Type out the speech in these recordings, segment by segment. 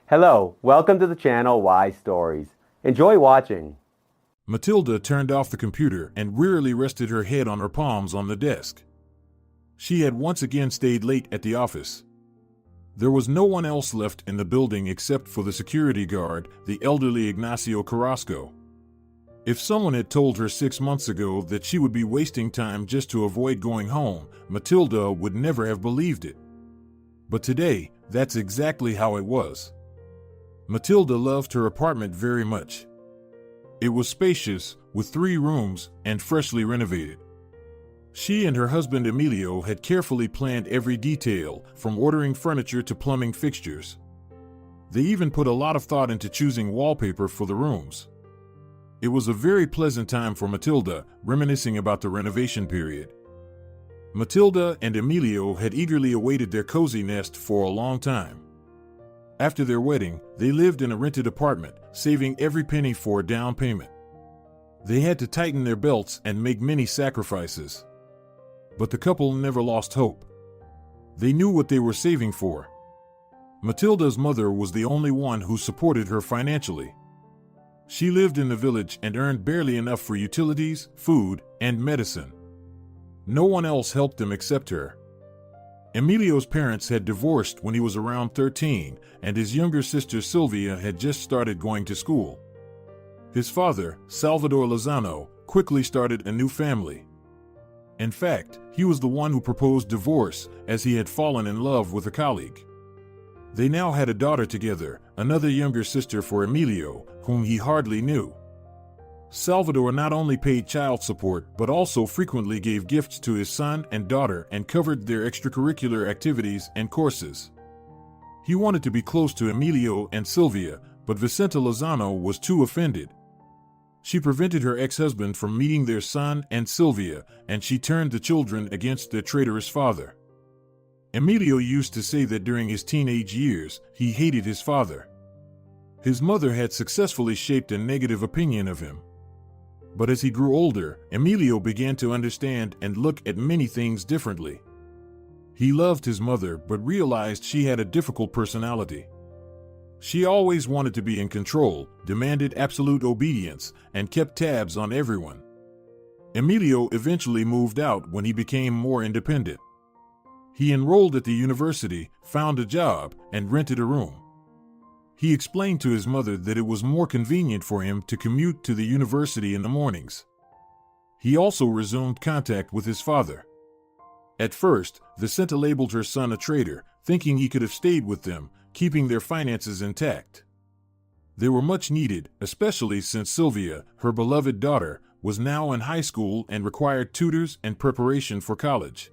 Hello, welcome to the channel Why Stories. Enjoy watching. Matilda turned off the computer and wearily rested her head on her palms on the desk. She had once again stayed late at the office. There was no one else left in the building except for the security guard, the elderly Ignacio Carrasco. If someone had told her 6 months ago that she would be wasting time just to avoid going home, Matilda would never have believed it. But today, that's exactly how it was. Matilda loved her apartment very much. It was spacious, with 3 rooms, and freshly renovated. She and her husband Emilio had carefully planned every detail, from ordering furniture to plumbing fixtures. They even put a lot of thought into choosing wallpaper for the rooms. It was a very pleasant time for Matilda, reminiscing about the renovation period. Matilda and Emilio had eagerly awaited their cozy nest for a long time. After their wedding, they lived in a rented apartment, saving every penny for a down payment. They had to tighten their belts and make many sacrifices. But the couple never lost hope. They knew what they were saving for. Matilda's mother was the only one who supported her financially. She lived in the village and earned barely enough for utilities, food, and medicine. No one else helped them except her. Emilio's parents had divorced when he was around 13, and his younger sister Sylvia had just started going to school. His father, Salvador Lozano, quickly started a new family. In fact, he was the one who proposed divorce, as he had fallen in love with a colleague. They now had a daughter together, another younger sister for Emilio, whom he hardly knew. Salvador not only paid child support but also frequently gave gifts to his son and daughter and covered their extracurricular activities and courses. He wanted to be close to Emilio and Sylvia, but Vicenta Lozano was too offended. She prevented her ex-husband from meeting their son and Sylvia, and she turned the children against their traitorous father. Emilio used to say that during his teenage years, he hated his father. His mother had successfully shaped a negative opinion of him. But as he grew older, Emilio began to understand and look at many things differently. He loved his mother but realized she had a difficult personality. She always wanted to be in control, demanded absolute obedience, and kept tabs on everyone. Emilio eventually moved out when he became more independent. He enrolled at the university, found a job, and rented a room. He explained to his mother that it was more convenient for him to commute to the university in the mornings. He also resumed contact with his father. At first, Vicenta labeled her son a traitor, thinking he could have stayed with them, keeping their finances intact. They were much needed, especially since Sylvia, her beloved daughter, was now in high school and required tutors and preparation for college.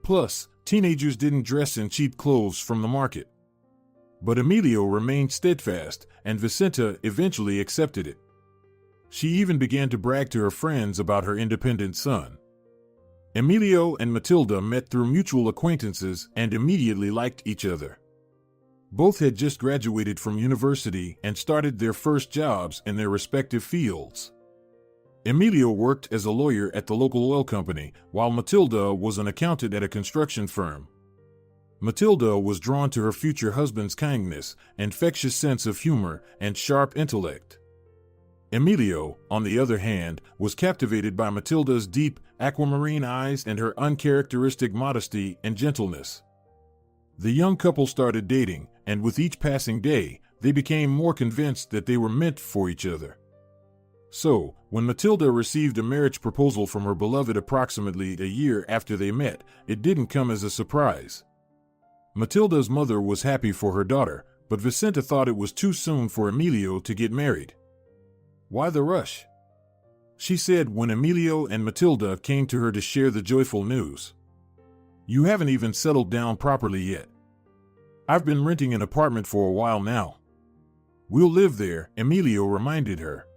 Plus, teenagers didn't dress in cheap clothes from the market. But Emilio remained steadfast, and Vicenta eventually accepted it. She even began to brag to her friends about her independent son. Emilio and Matilda met through mutual acquaintances and immediately liked each other. Both had just graduated from university and started their first jobs in their respective fields. Emilio worked as a lawyer at the local oil company, while Matilda was an accountant at a construction firm. Matilda was drawn to her future husband's kindness, infectious sense of humor, and sharp intellect. Emilio, on the other hand, was captivated by Matilda's deep, aquamarine eyes and her uncharacteristic modesty and gentleness. The young couple started dating, and with each passing day, they became more convinced that they were meant for each other. So, when Matilda received a marriage proposal from her beloved approximately a year after they met, it didn't come as a surprise. Matilda's mother was happy for her daughter, but Vicenta thought it was too soon for Emilio to get married. Why the rush? She said when Emilio and Matilda came to her to share the joyful news. You haven't even settled down properly yet. I've been renting an apartment for a while now. We'll live there, Emilio reminded her.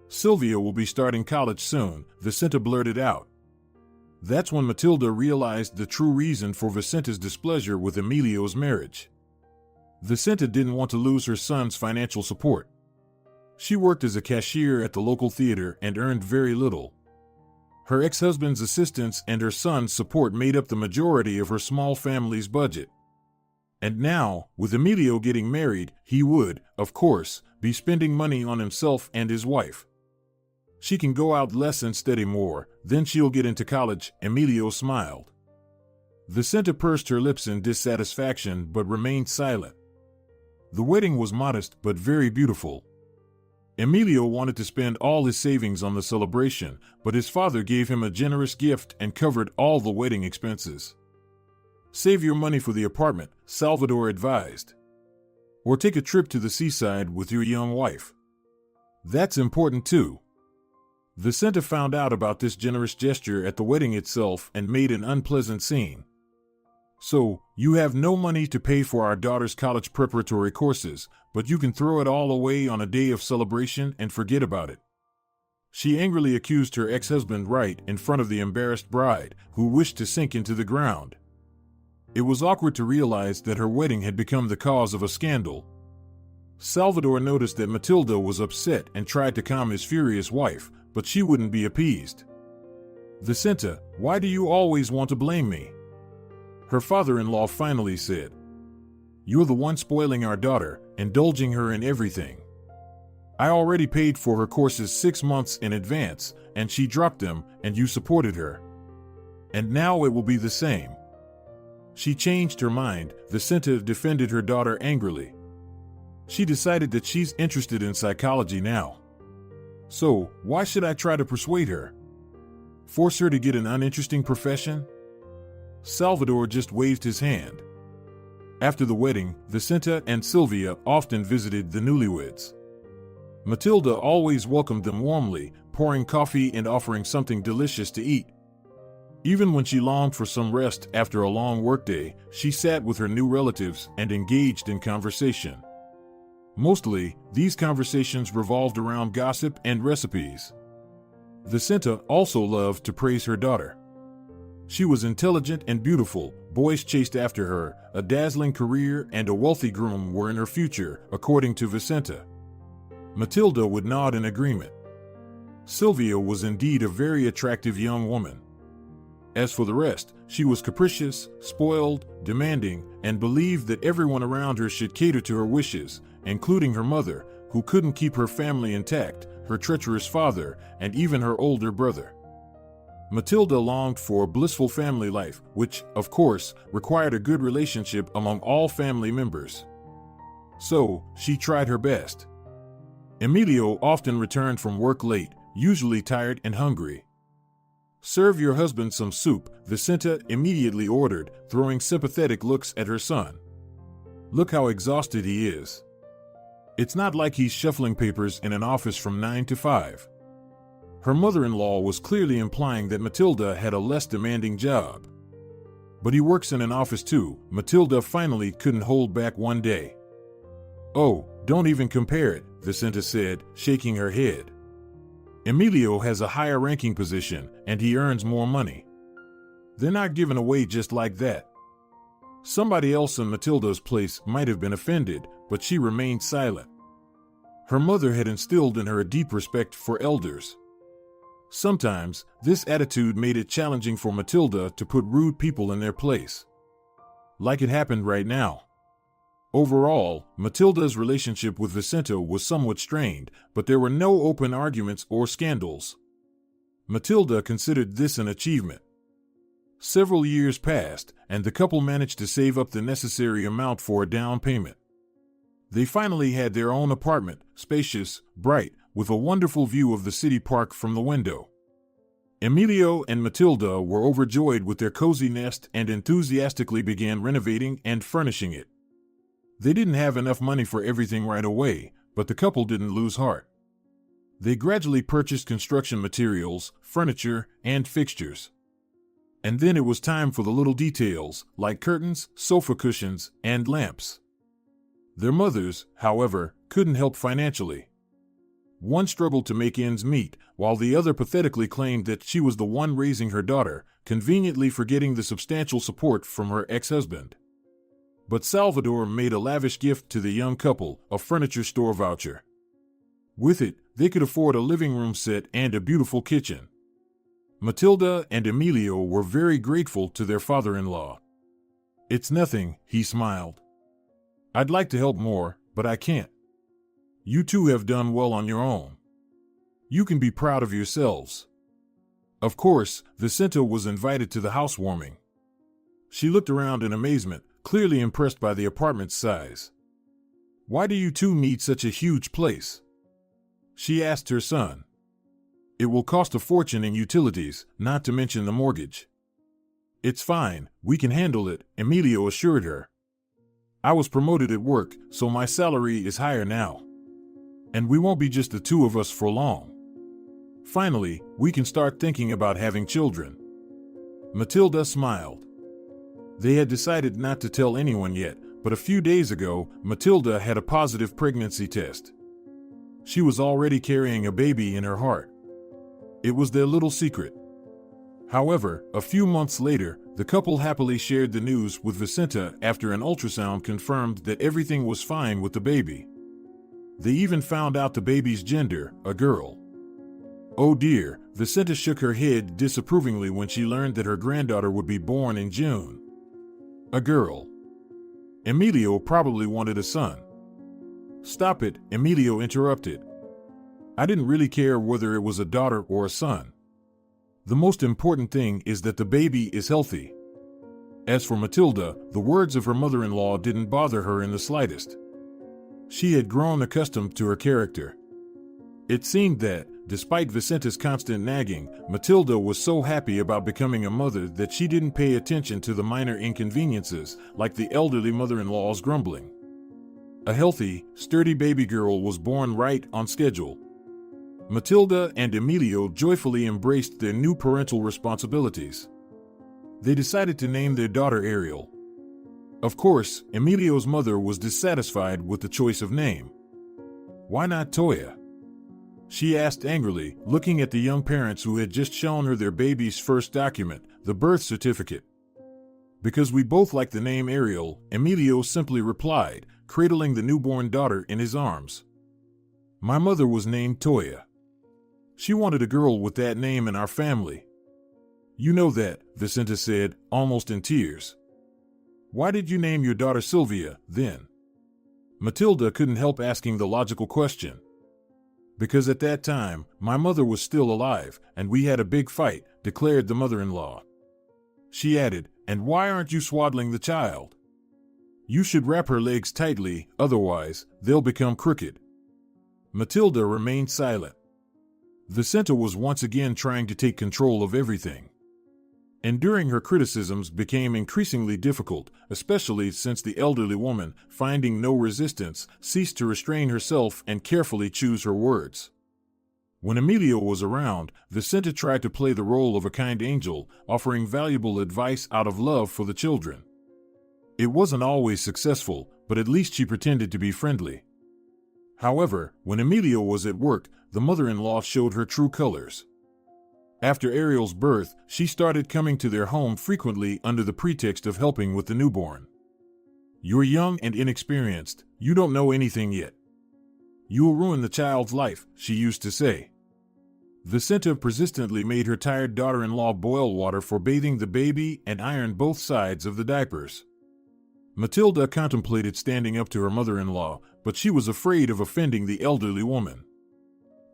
Sylvia will be starting college soon, Vicenta blurted out. That's when Matilda realized the true reason for Vicenta's displeasure with Emilio's marriage. Vicenta didn't want to lose her son's financial support. She worked as a cashier at the local theater and earned very little. Her ex-husband's assistance and her son's support made up the majority of her small family's budget. And now, with Emilio getting married, he would, of course, be spending money on himself and his wife. She can go out less and study more, then she'll get into college, Emilio smiled. Vicenta pursed her lips in dissatisfaction but remained silent. The wedding was modest but very beautiful. Emilio wanted to spend all his savings on the celebration, but his father gave him a generous gift and covered all the wedding expenses. Save your money for the apartment, Salvador advised. Or take a trip to the seaside with your young wife. That's important too. Vicenta found out about this generous gesture at the wedding itself and made an unpleasant scene. So, you have no money to pay for our daughter's college preparatory courses, but you can throw it all away on a day of celebration and forget about it. She angrily accused her ex-husband right in front of the embarrassed bride, who wished to sink into the ground. It was awkward to realize that her wedding had become the cause of a scandal. Salvador noticed that Matilda was upset and tried to calm his furious wife, but she wouldn't be appeased. Vicenta, why do you always want to blame me? Her father-in-law finally said. You're the one spoiling our daughter, indulging her in everything. I already paid for her courses 6 months in advance, and she dropped them, and you supported her. And now it will be the same. She changed her mind, Vicenta defended her daughter angrily. She decided that she's interested in psychology now. So, why should I try to persuade her? Force her to get an uninteresting profession? Salvador just waved his hand. After the wedding, Vicenta and Sylvia often visited the newlyweds. Matilda always welcomed them warmly, pouring coffee and offering something delicious to eat. Even when she longed for some rest after a long workday, she sat with her new relatives and engaged in conversation. Mostly, these conversations revolved around gossip and recipes. Vicenta also loved to praise her daughter. She was intelligent and beautiful, boys chased after her, a dazzling career and a wealthy groom were in her future, according to Vicenta. Matilda would nod in agreement. Sylvia was indeed a very attractive young woman. As for the rest, she was capricious, spoiled, demanding, and believed that everyone around her should cater to her wishes, including her mother, who couldn't keep her family intact, her treacherous father, and even her older brother. Matilda longed for a blissful family life, which, of course, required a good relationship among all family members. So, she tried her best. Emilio often returned from work late, usually tired and hungry. Serve your husband some soup, Vicenta immediately ordered, throwing sympathetic looks at her son. Look how exhausted he is. It's not like he's shuffling papers in an office from 9 to 5. Her mother-in-law was clearly implying that Matilda had a less demanding job. But he works in an office too, Matilda finally couldn't hold back one day. Oh, don't even compare it, Vicenta said, shaking her head. Emilio has a higher ranking position, and he earns more money. They're not given away just like that. Somebody else in Matilda's place might have been offended, but she remained silent. Her mother had instilled in her a deep respect for elders. Sometimes, this attitude made it challenging for Matilda to put rude people in their place. Like it happened right now. Overall, Matilda's relationship with Vicenta was somewhat strained, but there were no open arguments or scandals. Matilda considered this an achievement. Several years passed, and the couple managed to save up the necessary amount for a down payment. They finally had their own apartment, spacious, bright, with a wonderful view of the city park from the window. Emilio and Matilda were overjoyed with their cozy nest and enthusiastically began renovating and furnishing it. They didn't have enough money for everything right away, but the couple didn't lose heart. They gradually purchased construction materials, furniture, and fixtures. And then it was time for the little details, like curtains, sofa cushions, and lamps. Their mothers, however, couldn't help financially. One struggled to make ends meet, while the other pathetically claimed that she was the one raising her daughter, conveniently forgetting the substantial support from her ex-husband. But Salvador made a lavish gift to the young couple, a furniture store voucher. With it, they could afford a living room set and a beautiful kitchen. Matilda and Emilio were very grateful to their father-in-law. It's nothing, he smiled. I'd like to help more, but I can't. You two have done well on your own. You can be proud of yourselves." Of course, Vicenta was invited to the housewarming. She looked around in amazement, clearly impressed by the apartment's size. "Why do you two need such a huge place?" she asked her son. "It will cost a fortune in utilities, not to mention the mortgage." "It's fine, we can handle it," Emilio assured her. "I was promoted at work, so my salary is higher now. And we won't be just the two of us for long. Finally, we can start thinking about having children." Matilda smiled. They had decided not to tell anyone yet, but a few days ago, Matilda had a positive pregnancy test. She was already carrying a baby in her heart. It was their little secret. However, a few months later, the couple happily shared the news with Vicenta after an ultrasound confirmed that everything was fine with the baby. They even found out the baby's gender, a girl. Oh dear, Vicenta shook her head disapprovingly when she learned that her granddaughter would be born in June. A girl. Emilio probably wanted a son. "Stop it," Emilio interrupted. "I didn't really care whether it was a daughter or a son. The most important thing is that the baby is healthy." As for Matilda, the words of her mother-in-law didn't bother her in the slightest. She had grown accustomed to her character. It seemed that, despite Vicenta's constant nagging, Matilda was so happy about becoming a mother that she didn't pay attention to the minor inconveniences, like the elderly mother-in-law's grumbling. A healthy, sturdy baby girl was born right on schedule. Matilda and Emilio joyfully embraced their new parental responsibilities. They decided to name their daughter Ariel. Of course, Emilio's mother was dissatisfied with the choice of name. "Why not Toya?" she asked angrily, looking at the young parents who had just shown her their baby's first document, the birth certificate. "Because we both like the name Ariel," Emilio simply replied, cradling the newborn daughter in his arms. "My mother was named Toya. She wanted a girl with that name in our family." "You know that," Vicenta said, almost in tears. "Why did you name your daughter Sylvia, then?" Matilda couldn't help asking the logical question. "Because at that time, my mother was still alive, and we had a big fight," declared the mother-in-law. She added, "And why aren't you swaddling the child? You should wrap her legs tightly, otherwise, they'll become crooked." Matilda remained silent. Vicenta was once again trying to take control of everything. Enduring her criticisms became increasingly difficult, especially since the elderly woman, finding no resistance, ceased to restrain herself and carefully choose her words. When Emilio was around, Vicenta tried to play the role of a kind angel, offering valuable advice out of love for the children. It wasn't always successful, but at least she pretended to be friendly. However, when Emilio was at work, the mother-in-law showed her true colors. After Ariel's birth, she started coming to their home frequently under the pretext of helping with the newborn. "You're young and inexperienced, you don't know anything yet. You'll ruin the child's life," she used to say. Vicenta persistently made her tired daughter-in-law boil water for bathing the baby and iron both sides of the diapers. Matilda contemplated standing up to her mother-in-law, but she was afraid of offending the elderly woman.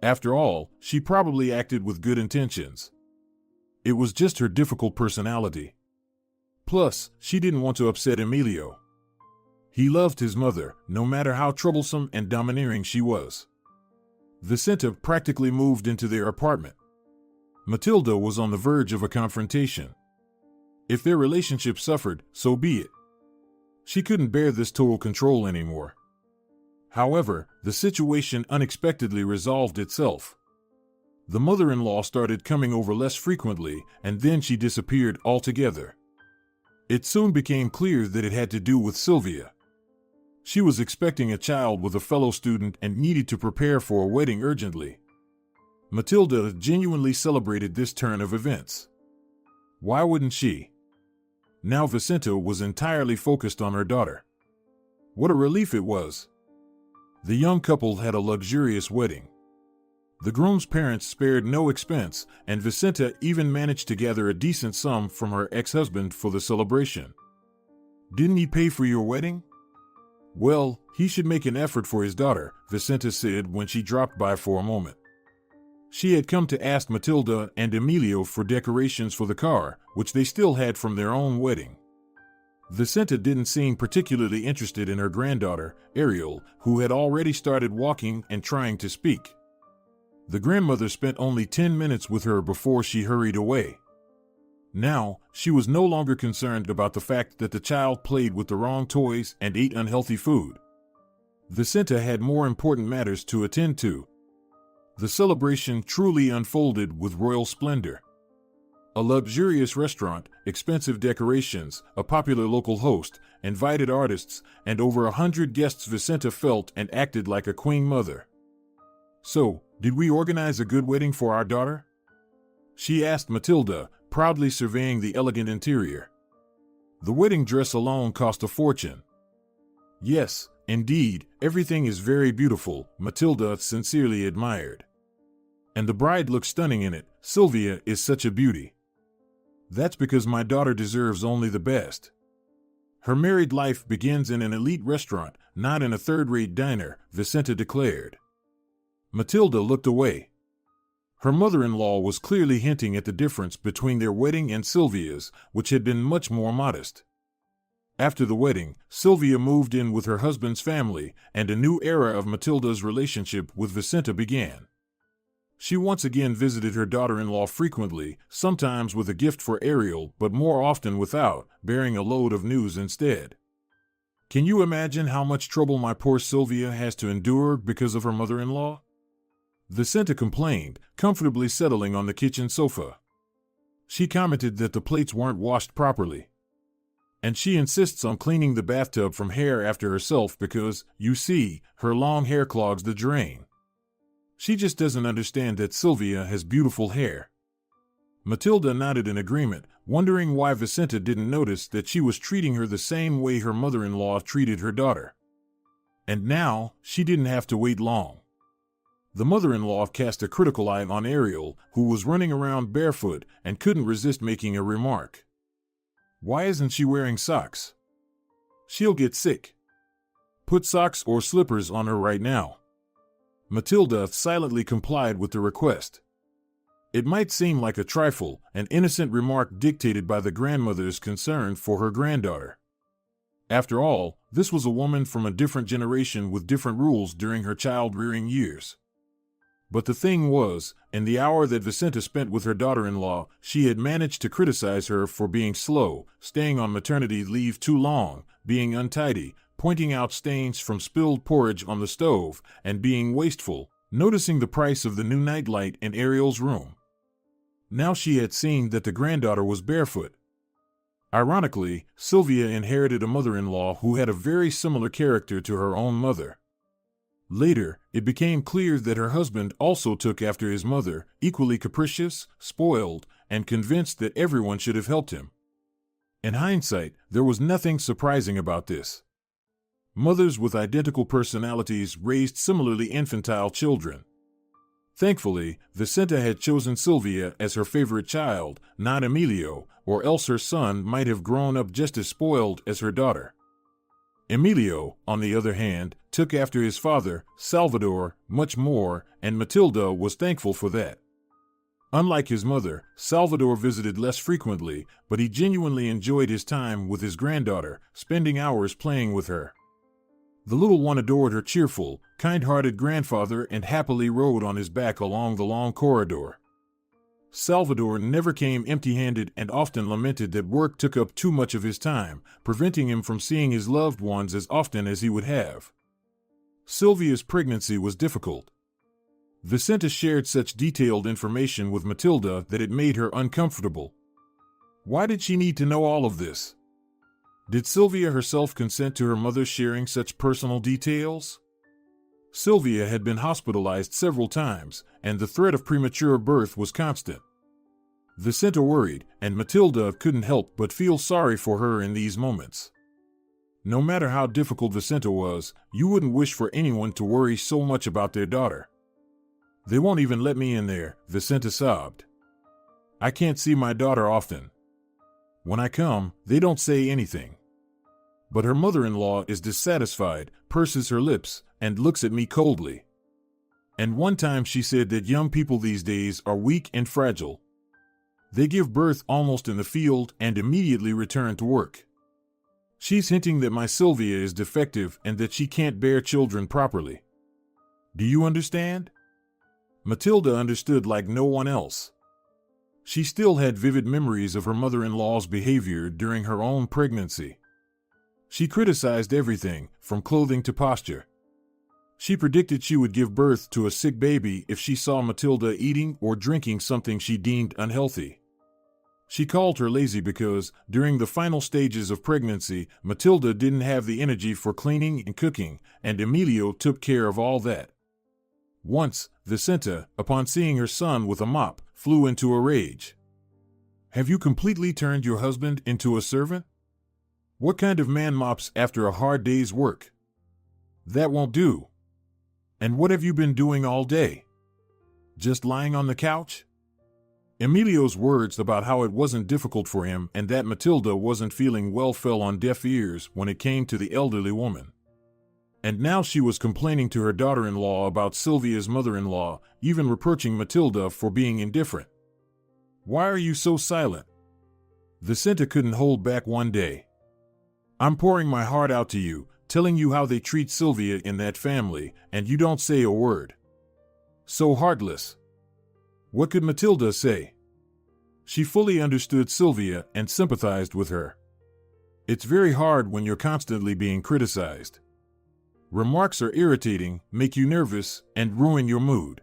After all, she probably acted with good intentions. It was just her difficult personality. Plus, she didn't want to upset Emilio. He loved his mother, no matter how troublesome and domineering she was. Vicenta practically moved into their apartment. Matilda was on the verge of a confrontation. If their relationship suffered, so be it. She couldn't bear this total control anymore. However, the situation unexpectedly resolved itself. The mother-in-law started coming over less frequently, and then she disappeared altogether. It soon became clear that it had to do with Sylvia. She was expecting a child with a fellow student and needed to prepare for a wedding urgently. Matilda genuinely celebrated this turn of events. Why wouldn't she? Now Vicenta was entirely focused on her daughter. What a relief it was. The young couple had a luxurious wedding. The groom's parents spared no expense, and Vicenta even managed to gather a decent sum from her ex-husband for the celebration. "Didn't he pay for your wedding?" Well, he should make an effort for his daughter, Vicenta said when she dropped by for a moment. She had come to ask Matilda and Emilio for decorations for the car, which they still had from their own wedding. Vicenta didn't seem particularly interested in her granddaughter, Ariel, who had already started walking and trying to speak. The grandmother spent only 10 minutes with her before she hurried away. Now, she was no longer concerned about the fact that the child played with the wrong toys and ate unhealthy food. Vicenta had more important matters to attend to. The celebration truly unfolded with royal splendor. A luxurious restaurant, expensive decorations, a popular local host, invited artists, and over 100 guests. Vicenta felt and acted like a queen mother. "So, did we organize a good wedding for our daughter?" she asked Matilda, proudly surveying the elegant interior. The wedding dress alone cost a fortune. "Yes, indeed, everything is very beautiful," Matilda sincerely admired. "And the bride looks stunning in it. Sylvia is such a beauty." "That's because my daughter deserves only the best. Her married life begins in an elite restaurant, not in a third-rate diner," Vicenta declared. Matilda looked away. Her mother-in-law was clearly hinting at the difference between their wedding and Sylvia's, which had been much more modest. After the wedding, Sylvia moved in with her husband's family, and a new era of Matilda's relationship with Vicenta began. She once again visited her daughter-in-law frequently, sometimes with a gift for Ariel, but more often without, bearing a load of news instead. "Can you imagine how much trouble my poor Sylvia has to endure because of her mother-in-law?" Vicenta complained, comfortably settling on the kitchen sofa. She commented that the plates weren't washed properly. "And she insists on cleaning the bathtub from hair after herself because, you see, her long hair clogs the drain. She just doesn't understand that Sylvia has beautiful hair." Matilda nodded in agreement, wondering why Vicenta didn't notice that she was treating her the same way her mother-in-law treated her daughter. And now, she didn't have to wait long. The mother-in-law cast a critical eye on Ariel, who was running around barefoot and couldn't resist making a remark. "Why isn't she wearing socks? She'll get sick. Put socks or slippers on her right now." Matilda silently complied with the request. It might seem like a trifle, an innocent remark dictated by the grandmother's concern for her granddaughter. After all, this was a woman from a different generation with different rules during her child-rearing years. But the thing was, in the hour that Vicenta spent with her daughter-in-law, she had managed to criticize her for being slow, staying on maternity leave too long, being untidy, pointing out stains from spilled porridge on the stove, and being wasteful, noticing the price of the new nightlight in Ariel's room. Now she had seen that the granddaughter was barefoot. Ironically, Sylvia inherited a mother-in-law who had a very similar character to her own mother. Later, it became clear that her husband also took after his mother, equally capricious, spoiled, and convinced that everyone should have helped him. In hindsight, there was nothing surprising about this. Mothers with identical personalities raised similarly infantile children. Thankfully, Vicenta had chosen Sylvia as her favorite child, not Emilio, or else her son might have grown up just as spoiled as her daughter. Emilio, on the other hand, took after his father, Salvador, much more, and Matilda was thankful for that. Unlike his mother, Salvador visited less frequently, but he genuinely enjoyed his time with his granddaughter, spending hours playing with her. The little one adored her cheerful, kind-hearted grandfather and happily rode on his back along the long corridor. Salvador never came empty-handed and often lamented that work took up too much of his time, preventing him from seeing his loved ones as often as he would have. Sylvia's pregnancy was difficult. Vicenta shared such detailed information with Matilda that it made her uncomfortable. Why did she need to know all of this? Did Sylvia herself consent to her mother sharing such personal details? Sylvia had been hospitalized several times, and the threat of premature birth was constant. Vicenta worried, and Matilda couldn't help but feel sorry for her in these moments. No matter how difficult Vicenta was, you wouldn't wish for anyone to worry so much about their daughter. "They won't even let me in there," Vicenta sobbed. "I can't see my daughter often. When I come, they don't say anything. But her mother-in-law is dissatisfied, purses her lips, and looks at me coldly. And one time she said that young people these days are weak and fragile. They give birth almost in the field and immediately return to work. She's hinting that my Sylvia is defective and that she can't bear children properly. Do you understand? Matilda understood like no one else. She still had vivid memories of her mother-in-law's behavior during her own pregnancy. She criticized everything, from clothing to posture. She predicted she would give birth to a sick baby if she saw Matilda eating or drinking something she deemed unhealthy. She called her lazy because, during the final stages of pregnancy, Matilda didn't have the energy for cleaning and cooking, and Emilio took care of all that. Once, Vicenta, upon seeing her son with a mop, flew into a rage. "Have you completely turned your husband into a servant? What kind of man mops after a hard day's work? That won't do. And what have you been doing all day? Just lying on the couch?" Emilio's words about how it wasn't difficult for him and that Matilda wasn't feeling well fell on deaf ears when it came to the elderly woman. And now she was complaining to her daughter-in-law about Sylvia's mother-in-law, even reproaching Matilda for being indifferent. "Why are you so silent?" Vicenta couldn't hold back one day. "I'm pouring my heart out to you, telling you how they treat Sylvia in that family, and you don't say a word. So heartless." What could Matilda say? She fully understood Sylvia and sympathized with her. It's very hard when you're constantly being criticized. Remarks are irritating, make you nervous, and ruin your mood.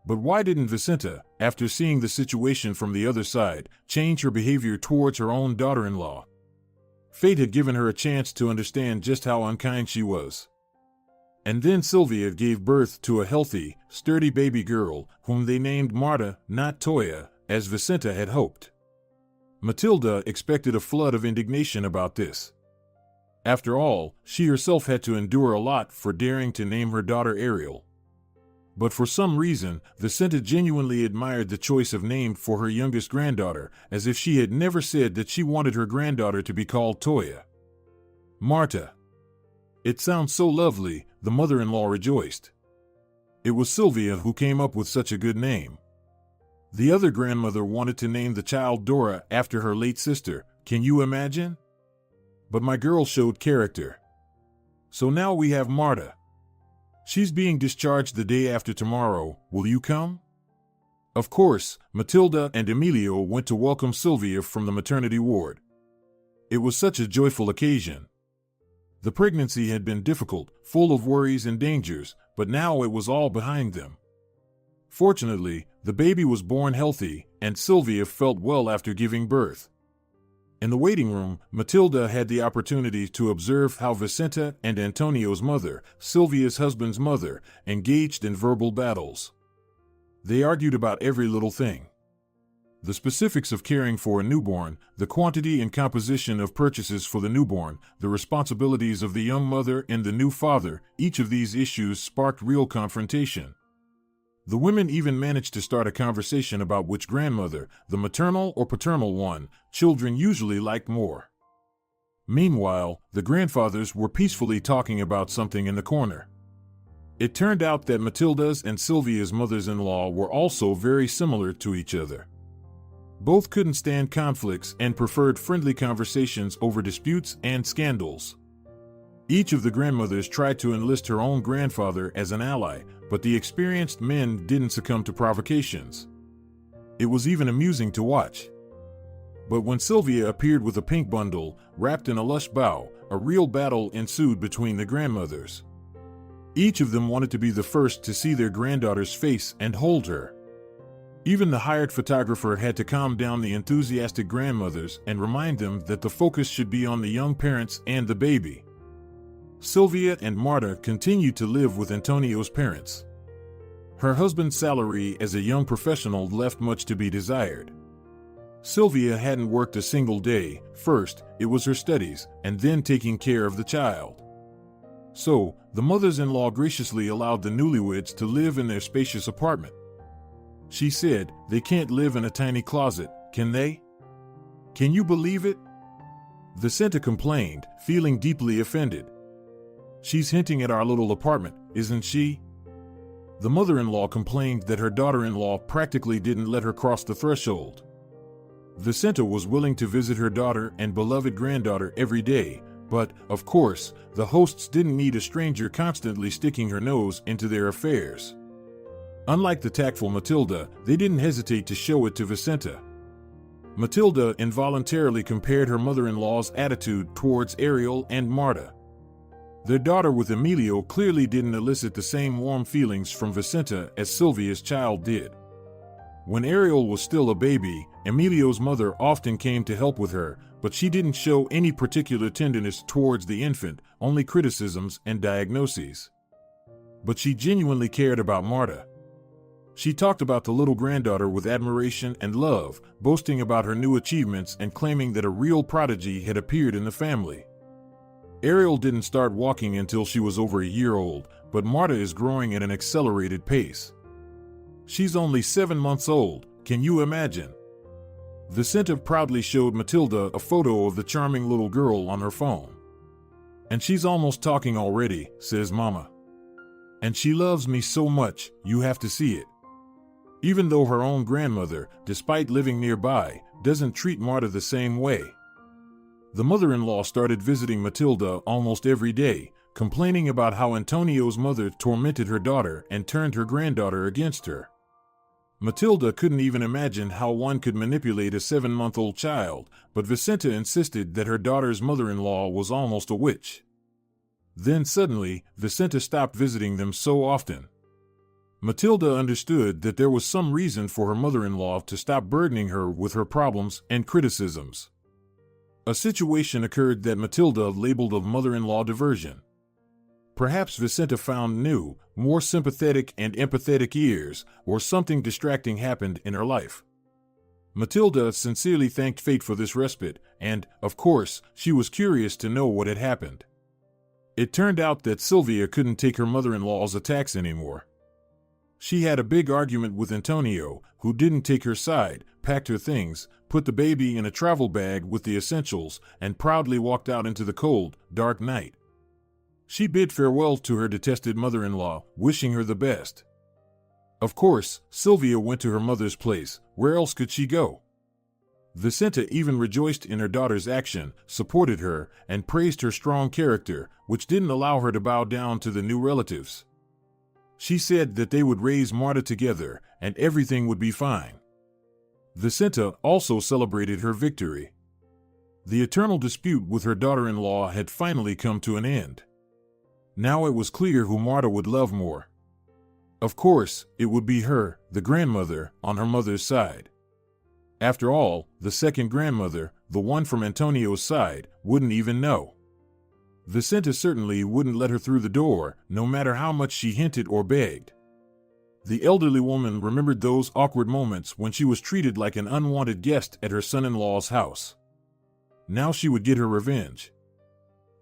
But why didn't Vicenta, after seeing the situation from the other side, change her behavior towards her own daughter-in-law? Fate had given her a chance to understand just how unkind she was. And then Sylvia gave birth to a healthy, sturdy baby girl, whom they named Marta, not Toya, as Vicenta had hoped. Matilda expected a flood of indignation about this. After all, she herself had to endure a lot for daring to name her daughter Ariel. But for some reason, Vicenta genuinely admired the choice of name for her youngest granddaughter, as if she had never said that she wanted her granddaughter to be called Toya. Marta. It sounds so lovely, the mother-in-law rejoiced. It was Sylvia who came up with such a good name. The other grandmother wanted to name the child Dora after her late sister, can you imagine? But my girl showed character. So now we have Marta. She's being discharged the day after tomorrow, will you come? Of course, Matilda and Emilio went to welcome Sylvia from the maternity ward. It was such a joyful occasion. The pregnancy had been difficult, full of worries and dangers, but now it was all behind them. Fortunately, the baby was born healthy, and Sylvia felt well after giving birth. In the waiting room, Matilda had the opportunity to observe how Vicenta and Antonio's mother, Sylvia's husband's mother, engaged in verbal battles. They argued about every little thing. The specifics of caring for a newborn, the quantity and composition of purchases for the newborn, the responsibilities of the young mother and the new father, each of these issues sparked real confrontation. The women even managed to start a conversation about which grandmother, the maternal or paternal one, children usually liked more. Meanwhile, the grandfathers were peacefully talking about something in the corner. It turned out that Matilda's and Sylvia's mothers-in-law were also very similar to each other. Both couldn't stand conflicts and preferred friendly conversations over disputes and scandals. Each of the grandmothers tried to enlist her own grandfather as an ally, but the experienced men didn't succumb to provocations. It was even amusing to watch. But when Sylvia appeared with a pink bundle, wrapped in a lush bough, a real battle ensued between the grandmothers. Each of them wanted to be the first to see their granddaughter's face and hold her. Even the hired photographer had to calm down the enthusiastic grandmothers and remind them that the focus should be on the young parents and the baby. Sylvia and Marta continued to live with Antonio's parents. Her husband's salary as a young professional left much to be desired. Sylvia hadn't worked a single day. First, it was her studies, and then taking care of the child. So, the mothers-in-law graciously allowed the newlyweds to live in their spacious apartment. She said, "They can't live in a tiny closet, can they? Can you believe it? Vicenta complained, feeling deeply offended. "She's hinting at our little apartment, isn't she?" The mother-in-law complained that her daughter-in-law practically didn't let her cross the threshold. Vicenta was willing to visit her daughter and beloved granddaughter every day, but, of course, the hosts didn't need a stranger constantly sticking her nose into their affairs. Unlike the tactful Matilda, they didn't hesitate to show it to Vicenta. Matilda involuntarily compared her mother-in-law's attitude towards Ariel and Marta. Their daughter with Emilio clearly didn't elicit the same warm feelings from Vicenta as Sylvia's child did. When Ariel was still a baby, Emilio's mother often came to help with her, but she didn't show any particular tenderness towards the infant, only criticisms and diagnoses. But she genuinely cared about Marta. She talked about the little granddaughter with admiration and love, boasting about her new achievements and claiming that a real prodigy had appeared in the family. Ariel didn't start walking until she was over a year old, but Marta is growing at an accelerated pace. She's only 7 months old, can you imagine? Vicenta proudly showed Matilda a photo of the charming little girl on her phone. "And she's almost talking already," says Mama. "And she loves me so much, you have to see it." Even though her own grandmother, despite living nearby, doesn't treat Marta the same way. The mother-in-law started visiting Matilda almost every day, complaining about how Antonio's mother tormented her daughter and turned her granddaughter against her. Matilda couldn't even imagine how one could manipulate a 7-month-old child, but Vicenta insisted that her daughter's mother-in-law was almost a witch. Then suddenly, Vicenta stopped visiting them so often. Matilda understood that there was some reason for her mother-in-law to stop burdening her with her problems and criticisms. A situation occurred that Matilda labeled a mother-in-law diversion. Perhaps Vicenta found new, more sympathetic and empathetic ears, or something distracting happened in her life. Matilda sincerely thanked fate for this respite, and, of course, she was curious to know what had happened. It turned out that Sylvia couldn't take her mother-in-law's attacks anymore. She had a big argument with Antonio, who didn't take her side, packed her things, put the baby in a travel bag with the essentials, and proudly walked out into the cold, dark night. She bid farewell to her detested mother-in-law, wishing her the best. Of course, Sylvia went to her mother's place. Where else could she go? Vicenta even rejoiced in her daughter's action, supported her, and praised her strong character, which didn't allow her to bow down to the new relatives. She said that they would raise Marta together, and everything would be fine. Vicenta also celebrated her victory. The eternal dispute with her daughter-in-law had finally come to an end. Now it was clear who Marta would love more. Of course, it would be her, the grandmother, on her mother's side. After all, the second grandmother, the one from Antonio's side, wouldn't even know. Vicenta certainly wouldn't let her through the door, no matter how much she hinted or begged. The elderly woman remembered those awkward moments when she was treated like an unwanted guest at her son-in-law's house. Now she would get her revenge.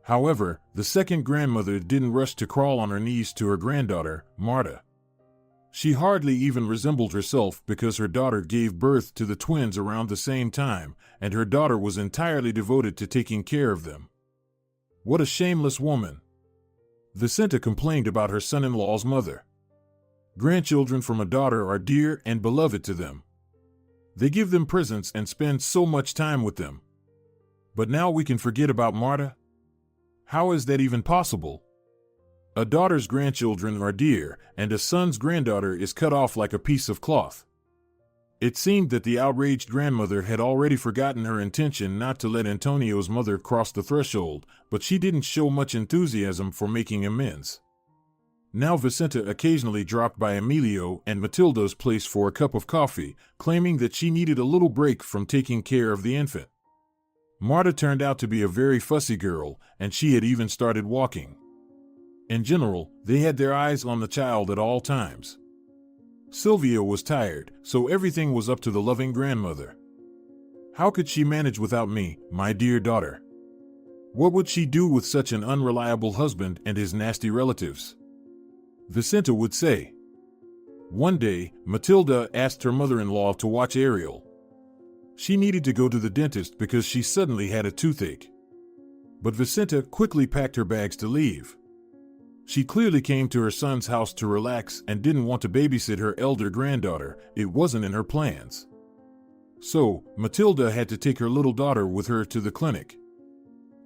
However, the second grandmother didn't rush to crawl on her knees to her granddaughter, Marta. She hardly even resembled herself because her daughter gave birth to the twins around the same time, and her daughter was entirely devoted to taking care of them. What a shameless woman! Vicenta complained about her son-in-law's mother. Grandchildren from a daughter are dear and beloved to them. They give them presents and spend so much time with them. But now we can forget about Marta? How is that even possible? A daughter's grandchildren are dear, and a son's granddaughter is cut off like a piece of cloth. It seemed that the outraged grandmother had already forgotten her intention not to let Antonio's mother cross the threshold, but she didn't show much enthusiasm for making amends. Now Vicenta occasionally dropped by Emilio and Matilda's place for a cup of coffee, claiming that she needed a little break from taking care of the infant. Marta turned out to be a very fussy girl, and she had even started walking. In general, they had their eyes on the child at all times. Sylvia was tired, so everything was up to the loving grandmother. How could she manage without me, my dear daughter? What would she do with such an unreliable husband and his nasty relatives? Vicenta would say. One day, Matilda asked her mother-in-law to watch Ariel. She needed to go to the dentist because she suddenly had a toothache. But Vicenta quickly packed her bags to leave. She clearly came to her son's house to relax and didn't want to babysit her elder granddaughter. It wasn't in her plans. So, Matilda had to take her little daughter with her to the clinic.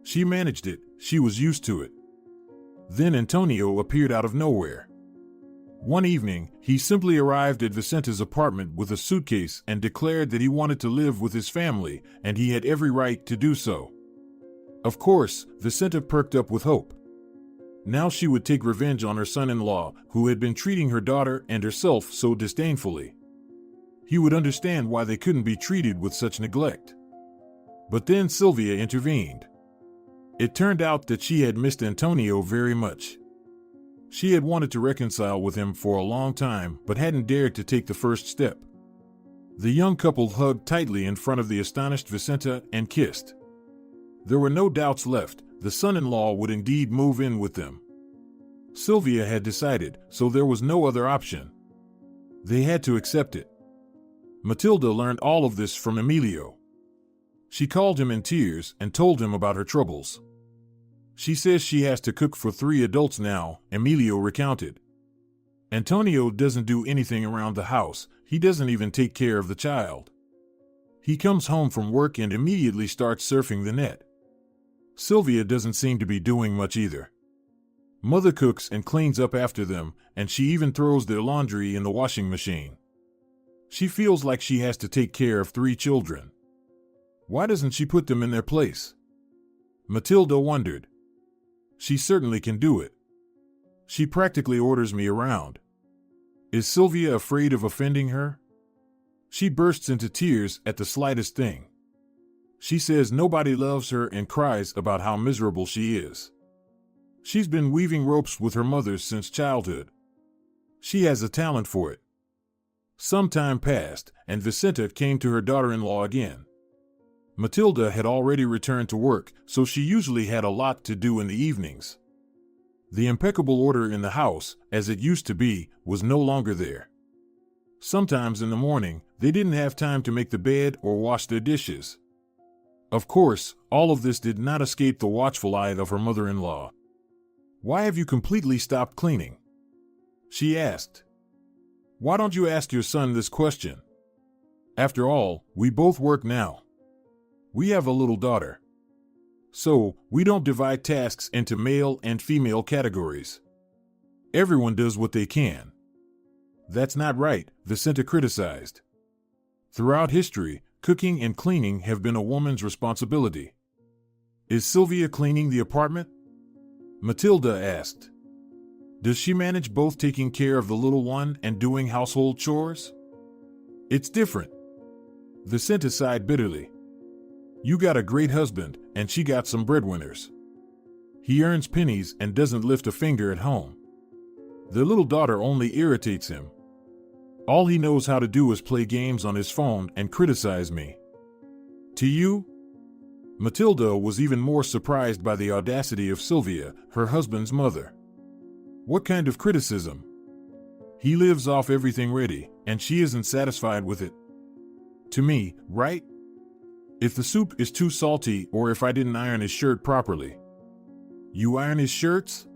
She managed it, she was used to it. Then Antonio appeared out of nowhere. One evening, he simply arrived at Vicenta's apartment with a suitcase and declared that he wanted to live with his family, and he had every right to do so. Of course, Vicenta perked up with hope. Now she would take revenge on her son-in-law, who had been treating her daughter and herself so disdainfully. He would understand why they couldn't be treated with such neglect. But then Sylvia intervened. It turned out that she had missed Antonio very much. She had wanted to reconcile with him for a long time, but hadn't dared to take the first step. The young couple hugged tightly in front of the astonished Vicenta and kissed. There were no doubts left, the son-in-law would indeed move in with them. Sylvia had decided, so there was no other option. They had to accept it. Matilda learned all of this from Emilio. She called him in tears and told him about her troubles. She says she has to cook for 3 adults now, Emilio recounted. Antonio doesn't do anything around the house, he doesn't even take care of the child. He comes home from work and immediately starts surfing the net. Sylvia doesn't seem to be doing much either. Mother cooks and cleans up after them, and she even throws their laundry in the washing machine. She feels like she has to take care of 3 children. Why doesn't she put them in their place? Matilda wondered. She certainly can do it. She practically orders me around. Is Sylvia afraid of offending her? She bursts into tears at the slightest thing. She says nobody loves her and cries about how miserable she is. She's been weaving ropes with her mother since childhood. She has a talent for it. Some time passed, and Vicenta came to her daughter-in-law again. Matilda had already returned to work, so she usually had a lot to do in the evenings. The impeccable order in the house, as it used to be, was no longer there. Sometimes in the morning, they didn't have time to make the bed or wash their dishes. Of course, all of this did not escape the watchful eye of her mother-in-law. "Why have you completely stopped cleaning?" she asked. "Why don't you ask your son this question? After all, we both work now. We have a little daughter. So, we don't divide tasks into male and female categories. Everyone does what they can." "That's not right," Vicenta criticized. "Throughout history, cooking and cleaning have been a woman's responsibility." "Is Sylvia cleaning the apartment?" Matilda asked. "Does she manage both taking care of the little one and doing household chores?" "It's different." Vicenta sighed bitterly. "You got a great husband, and she got some breadwinners. He earns pennies and doesn't lift a finger at home. Their little daughter only irritates him. All he knows how to do is play games on his phone and criticize me. To you?" Matilda was even more surprised by the audacity of Sylvia, her husband's mother. "What kind of criticism? He lives off everything ready, and she isn't satisfied with it. To me, right? If the soup is too salty or if I didn't iron his shirt properly." "You iron his shirts?"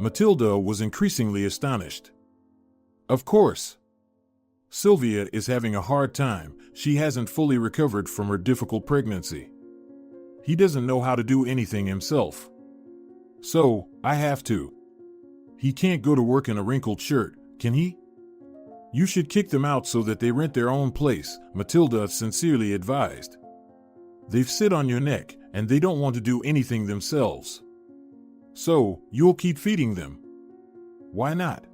Matilda was increasingly astonished. "Of course. Sylvia is having a hard time. She hasn't fully recovered from her difficult pregnancy. He doesn't know how to do anything himself. So, I have to. He can't go to work in a wrinkled shirt, can he?" "You should kick them out so that they rent their own place," Matilda sincerely advised. "They've sit on your neck, and they don't want to do anything themselves. So, you'll keep feeding them." "Why not?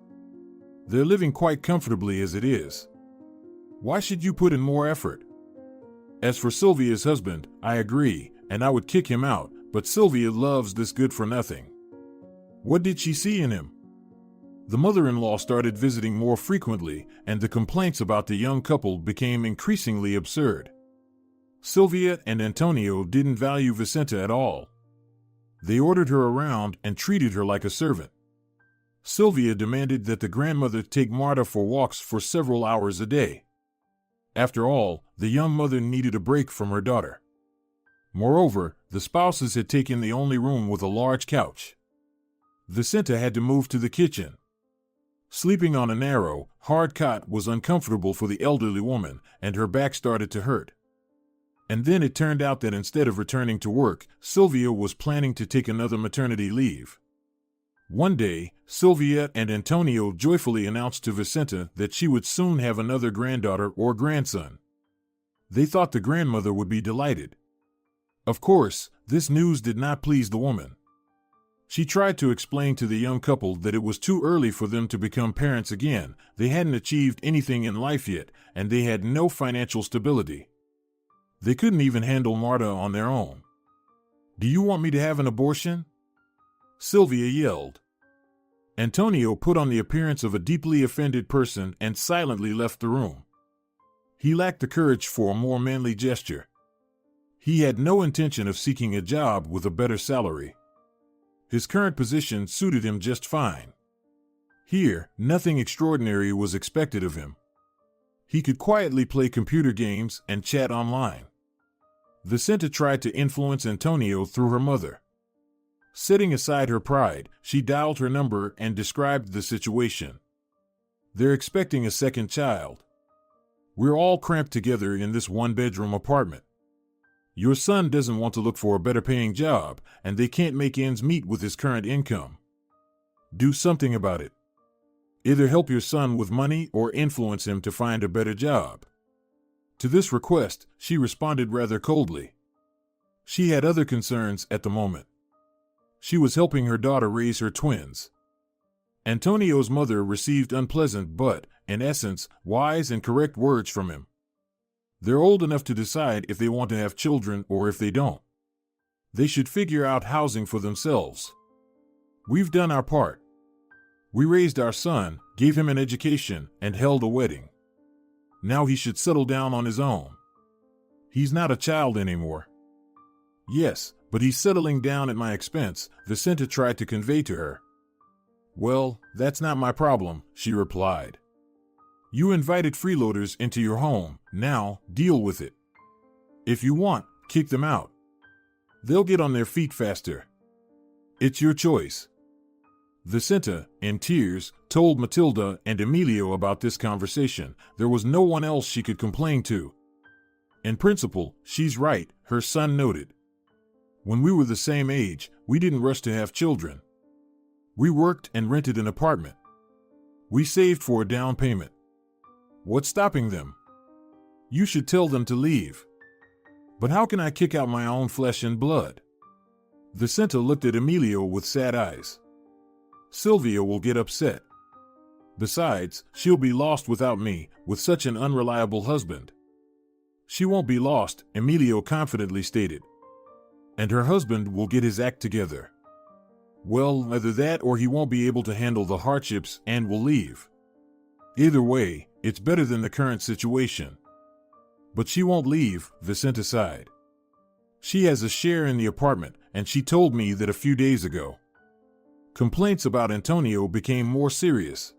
They're living quite comfortably as it is. Why should you put in more effort?" "As for Sylvia's husband, I agree, and I would kick him out, but Sylvia loves this good-for-nothing." "What did she see in him?" The mother-in-law started visiting more frequently, and the complaints about the young couple became increasingly absurd. Sylvia and Antonio didn't value Vicenta at all. They ordered her around and treated her like a servant. Sylvia demanded that the grandmother take Marta for walks for several hours a day. After all, the young mother needed a break from her daughter. Moreover, the spouses had taken the only room with a large couch. Vicenta had to move to the kitchen. Sleeping on a narrow, hard cot was uncomfortable for the elderly woman, and her back started to hurt. And then it turned out that instead of returning to work, Sylvia was planning to take another maternity leave. One day, Sylvia and Antonio joyfully announced to Vicenta that she would soon have another granddaughter or grandson. They thought the grandmother would be delighted. Of course, this news did not please the woman. She tried to explain to the young couple that it was too early for them to become parents again. They hadn't achieved anything in life yet, and they had no financial stability. They couldn't even handle Marta on their own. "Do you want me to have an abortion?" Sylvia yelled. Antonio put on the appearance of a deeply offended person and silently left the room. He lacked the courage for a more manly gesture. He had no intention of seeking a job with a better salary. His current position suited him just fine. Here, nothing extraordinary was expected of him. He could quietly play computer games and chat online. Vicenta tried to influence Antonio through her mother. Setting aside her pride, she dialed her number and described the situation. "They're expecting a second child. We're all cramped together in this one-bedroom apartment. Your son doesn't want to look for a better-paying job, and they can't make ends meet with his current income. Do something about it. Either help your son with money or influence him to find a better job." To this request, she responded rather coldly. She had other concerns at the moment. She was helping her daughter raise her twins. Antonio's mother received unpleasant but, in essence, wise and correct words from him. They're old enough to decide if they want to have children or if they don't. They should figure out housing for themselves. We've done our part. We raised our son, gave him an education, and held a wedding. Now he should settle down on his own. He's not a child anymore. Yes, but he's settling down at my expense, Vicenta tried to convey to her. "Well, that's not my problem," she replied. "You invited freeloaders into your home, now deal with it. If you want, kick them out. They'll get on their feet faster. It's your choice." Vicenta, in tears, told Matilda and Emilio about this conversation. There was no one else she could complain to. "In principle, she's right," her son noted. "When we were the same age, we didn't rush to have children. We worked and rented an apartment. We saved for a down payment. What's stopping them? You should tell them to leave." "But how can I kick out my own flesh and blood?" Vicenta looked at Emilio with sad eyes. "Sylvia will get upset. Besides, she'll be lost without me, with such an unreliable husband." "She won't be lost," Emilio confidently stated. "And her husband will get his act together. Well, either that or he won't be able to handle the hardships and will leave. Either way, it's better than the current situation." "But she won't leave," Vicenta sighed. "She has a share in the apartment, and she told me that a few days ago." Complaints about Antonio became more serious.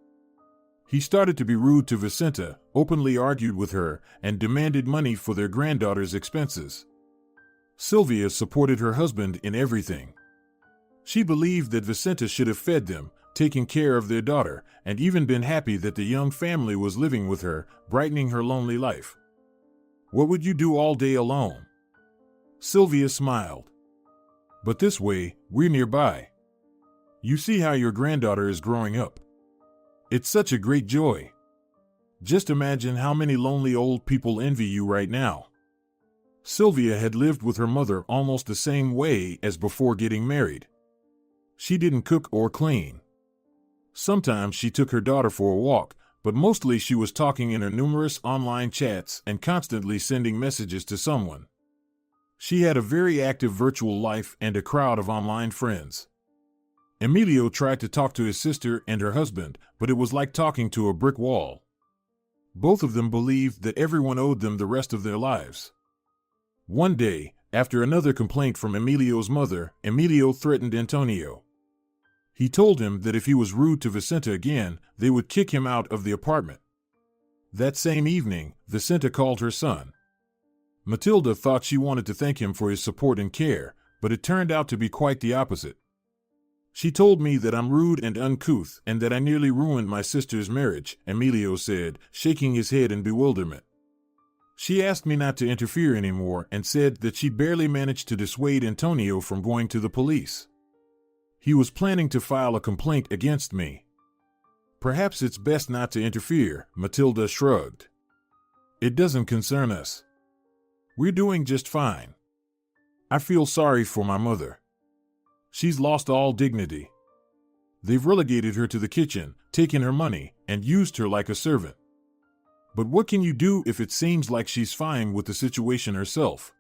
He started to be rude to Vicenta, openly argued with her, and demanded money for their granddaughter's expenses. Sylvia supported her husband in everything. She believed that Vicenta should have fed them, taken care of their daughter, and even been happy that the young family was living with her, brightening her lonely life. "What would you do all day alone?" Sylvia smiled. "But this way, we're nearby. You see how your granddaughter is growing up. It's such a great joy. Just imagine how many lonely old people envy you right now." Sylvia had lived with her mother almost the same way as before getting married. She didn't cook or clean. Sometimes she took her daughter for a walk, but mostly she was talking in her numerous online chats and constantly sending messages to someone. She had a very active virtual life and a crowd of online friends. Emilio tried to talk to his sister and her husband, but it was like talking to a brick wall. Both of them believed that everyone owed them the rest of their lives. One day, after another complaint from Emilio's mother, Emilio threatened Antonio. He told him that if he was rude to Vicenta again, they would kick him out of the apartment. That same evening, Vicenta called her son. Matilda thought she wanted to thank him for his support and care, but it turned out to be quite the opposite. She told me that I'm rude and uncouth and that I nearly ruined my sister's marriage, Emilio said, shaking his head in bewilderment. She asked me not to interfere anymore and said that she barely managed to dissuade Antonio from going to the police. He was planning to file a complaint against me. Perhaps it's best not to interfere, Matilda shrugged. It doesn't concern us. We're doing just fine. I feel sorry for my mother. She's lost all dignity. They've relegated her to the kitchen, taken her money, and used her like a servant. But what can you do if it seems like she's fine with the situation herself?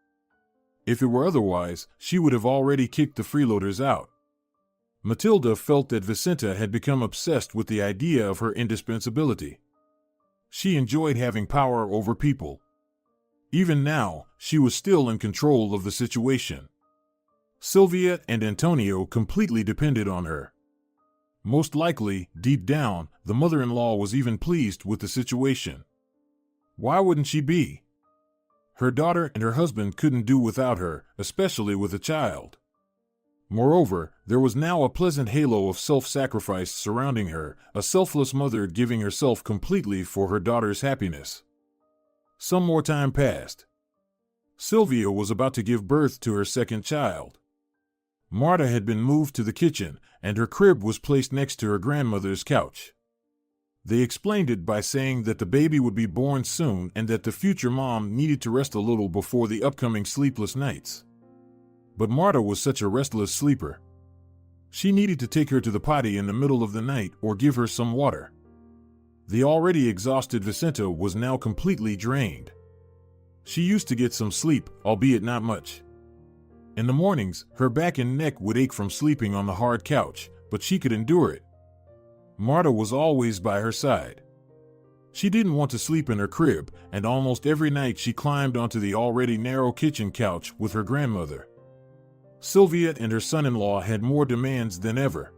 If it were otherwise, she would have already kicked the freeloaders out. Matilda felt that Vicenta had become obsessed with the idea of her indispensability. She enjoyed having power over people. Even now, she was still in control of the situation. Sylvia and Antonio completely depended on her. Most likely, deep down, the mother-in-law was even pleased with the situation. Why wouldn't she be? Her daughter and her husband couldn't do without her, especially with a child. Moreover, there was now a pleasant halo of self-sacrifice surrounding her, a selfless mother giving herself completely for her daughter's happiness. Some more time passed. Sylvia was about to give birth to her second child. Marta had been moved to the kitchen, and her crib was placed next to her grandmother's couch. They explained it by saying that the baby would be born soon and that the future mom needed to rest a little before the upcoming sleepless nights. But Marta was such a restless sleeper. She needed to take her to the potty in the middle of the night or give her some water. The already exhausted Vicenta was now completely drained. She used to get some sleep, albeit not much. In the mornings, her back and neck would ache from sleeping on the hard couch, but she could endure it. Marta was always by her side. She didn't want to sleep in her crib, and almost every night she climbed onto the already narrow kitchen couch with her grandmother. Sylvia and her son-in-law had more demands than ever.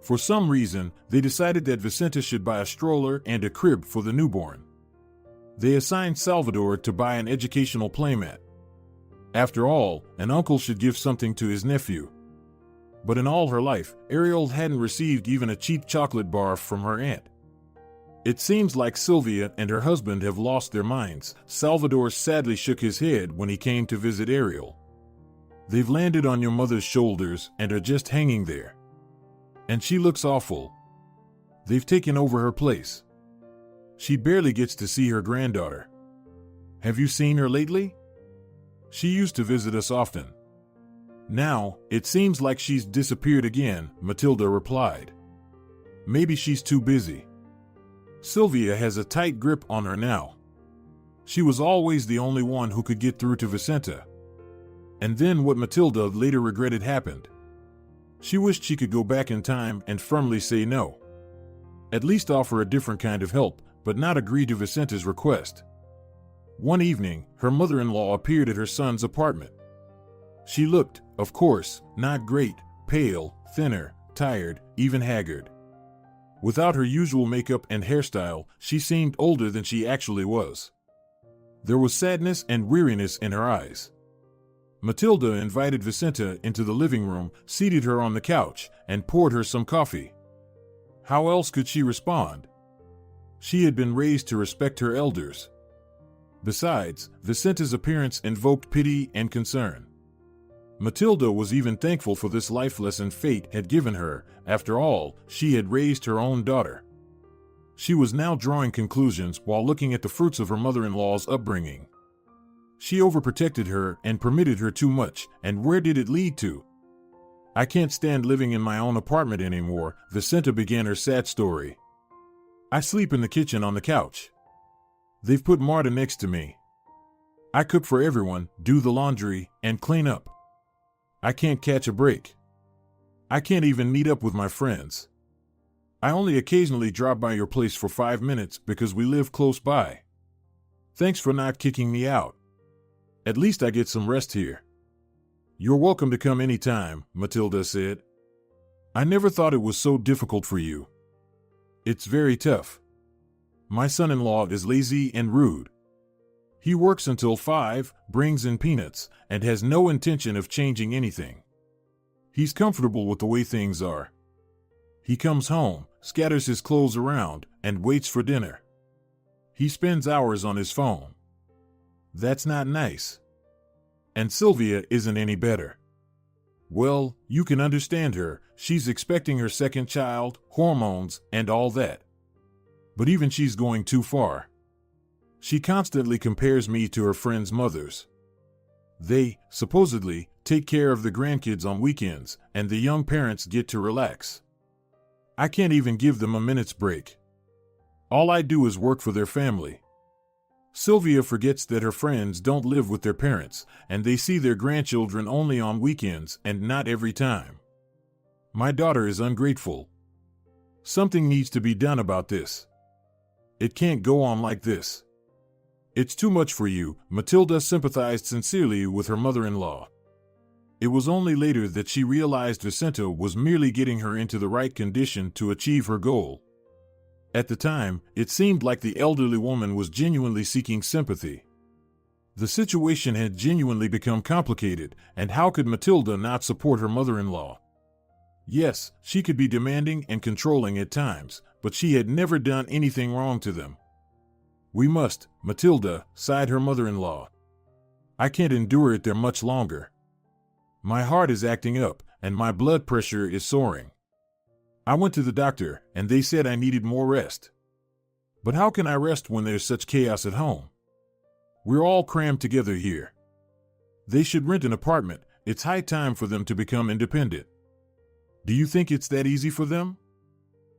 For some reason, they decided that Vicenta should buy a stroller and a crib for the newborn. They assigned Salvador to buy an educational playmat. After all, an uncle should give something to his nephew. But in all her life, Ariel hadn't received even a cheap chocolate bar from her aunt. It seems like Sylvia and her husband have lost their minds. Salvador sadly shook his head when he came to visit Ariel. They've landed on your mother's shoulders and are just hanging there. And she looks awful. They've taken over her place. She barely gets to see her granddaughter. Have you seen her lately? She used to visit us often. Now, it seems like she's disappeared again, Matilda replied. Maybe she's too busy. Sylvia has a tight grip on her now. She was always the only one who could get through to Vicenta. And then what Matilda later regretted happened. She wished she could go back in time and firmly say no. At least offer a different kind of help, but not agree to Vicenta's request. One evening, her mother-in-law appeared at her son's apartment. She looked, of course, not great, pale, thinner, tired, even haggard. Without her usual makeup and hairstyle, she seemed older than she actually was. There was sadness and weariness in her eyes. Matilda invited Vicenta into the living room, seated her on the couch, and poured her some coffee. How else could she respond? She had been raised to respect her elders. Besides, Vicenta's appearance invoked pity and concern. Matilda was even thankful for this life lesson fate had given her. After all, she had raised her own daughter. She was now drawing conclusions while looking at the fruits of her mother-in-law's upbringing. She overprotected her and permitted her too much, and where did it lead to? I can't stand living in my own apartment anymore, Vicenta began her sad story. I sleep in the kitchen on the couch. They've put Marta next to me. I cook for everyone, do the laundry, and clean up. I can't catch a break. I can't even meet up with my friends. I only occasionally drop by your place for 5 minutes because we live close by. Thanks for not kicking me out. At least I get some rest here. You're welcome to come anytime, Matilda said. I never thought it was so difficult for you. It's very tough. My son-in-law is lazy and rude. He works until 5, brings in peanuts, and has no intention of changing anything. He's comfortable with the way things are. He comes home, scatters his clothes around, and waits for dinner. He spends hours on his phone. That's not nice. And Sylvia isn't any better. Well, you can understand her. She's expecting her second child, hormones, and all that. But even she's going too far. She constantly compares me to her friends' mothers. They, supposedly, take care of the grandkids on weekends, and the young parents get to relax. I can't even give them a minute's break. All I do is work for their family. Sylvia forgets that her friends don't live with their parents, and they see their grandchildren only on weekends and not every time. My daughter is ungrateful. Something needs to be done about this. It can't go on like this. It's too much for you. Matilda sympathized sincerely with her mother-in-law. It was only later that she realized Vicenta was merely getting her into the right condition to achieve her goal. At the time, it seemed like the elderly woman was genuinely seeking sympathy. The situation had genuinely become complicated, and how could Matilda not support her mother-in-law? Yes, she could be demanding and controlling at times, but she had never done anything wrong to them. We must, Matilda, sighed her mother-in-law. I can't endure it there much longer. My heart is acting up, and my blood pressure is soaring. I went to the doctor, and they said I needed more rest. But how can I rest when there's such chaos at home? We're all crammed together here. They should rent an apartment. It's high time for them to become independent. Do you think it's that easy for them?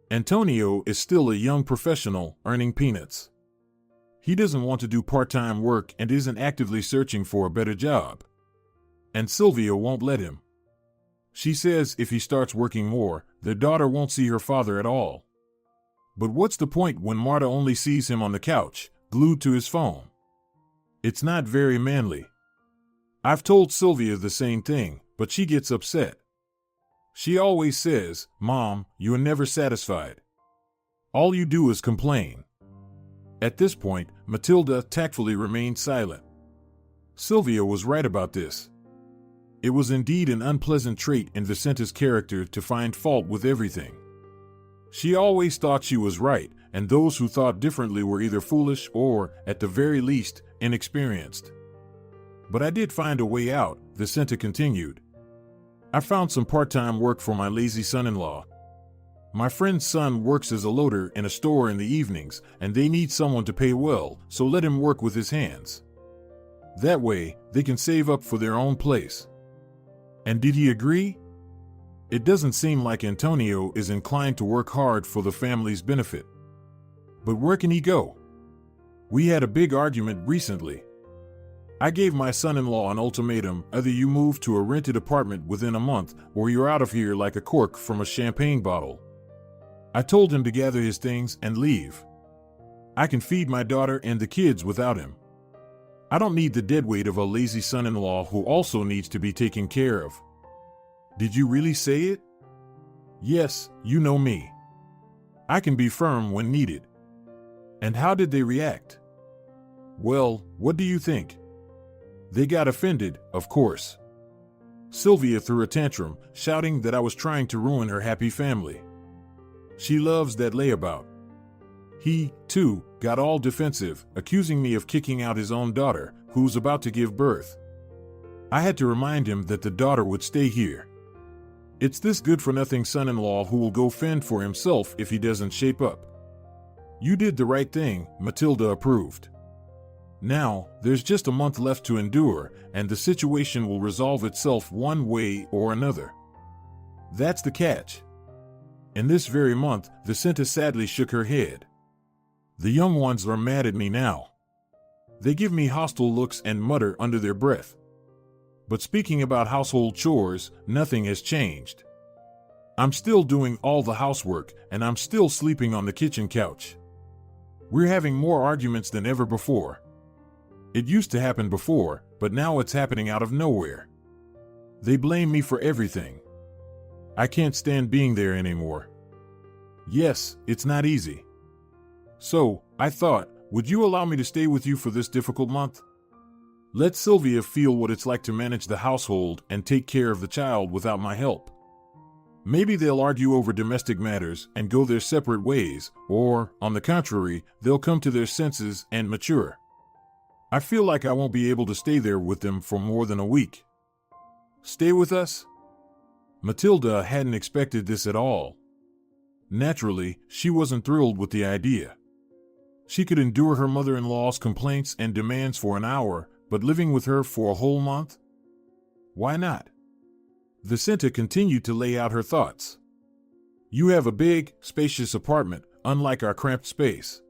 Antonio is still a young professional earning peanuts. He doesn't want to do part-time work and isn't actively searching for a better job. And Sylvia won't let him. She says if he starts working more, their daughter won't see her father at all. But what's the point when Marta only sees him on the couch, glued to his phone? It's not very manly. I've told Sylvia the same thing, but she gets upset. She always says, "Mom, you are never satisfied. All you do is complain." At this point, Matilda tactfully remained silent. Sylvia was right about this. It was indeed an unpleasant trait in Vicenta's character to find fault with everything. She always thought she was right, and those who thought differently were either foolish or, at the very least, inexperienced. But I did find a way out, Vicenta continued. I found some part-time work for my lazy son-in-law. My friend's son works as a loader in a store in the evenings, and they need someone to pay well, so let him work with his hands. That way, they can save up for their own place. And did he agree? It doesn't seem like Antonio is inclined to work hard for the family's benefit. But where can he go? We had a big argument recently. I gave my son-in-law an ultimatum: either you move to a rented apartment within a month, or you're out of here like a cork from a champagne bottle. I told him to gather his things and leave. I can feed my daughter and the kids without him. I don't need the deadweight of a lazy son-in-law who also needs to be taken care of. Did you really say it? Yes, you know me. I can be firm when needed. And how did they react? Well, what do you think? They got offended, of course. Sylvia threw a tantrum, shouting that I was trying to ruin her happy family. She loves that layabout. He, too, got all defensive, accusing me of kicking out his own daughter, who's about to give birth. I had to remind him that the daughter would stay here. It's this good-for-nothing son-in-law who will go fend for himself if he doesn't shape up. You did the right thing, Matilda approved. Now, there's just a month left to endure, and the situation will resolve itself one way or another. That's the catch. In this very month, Vicenta sadly shook her head. The young ones are mad at me now. They give me hostile looks and mutter under their breath. But speaking about household chores, nothing has changed. I'm still doing all the housework, and I'm still sleeping on the kitchen couch. We're having more arguments than ever before. It used to happen before, but now it's happening out of nowhere. They blame me for everything. I can't stand being there anymore. Yes, it's not easy. So, I thought, Would you allow me to stay with you for this difficult month? Let Sylvia feel what it's like to manage the household and take care of the child without my help. Maybe they'll argue over domestic matters and go their separate ways, or, on the contrary, they'll come to their senses and mature. I feel like I won't be able to stay there with them for more than a week. Stay with us? Matilda hadn't expected this at all. Naturally, she wasn't thrilled with the idea. She could endure her mother-in-law's complaints and demands for an hour, but living with her for a whole month? Why not? Vicenta continued to lay out her thoughts. You have a big, spacious apartment, unlike our cramped space.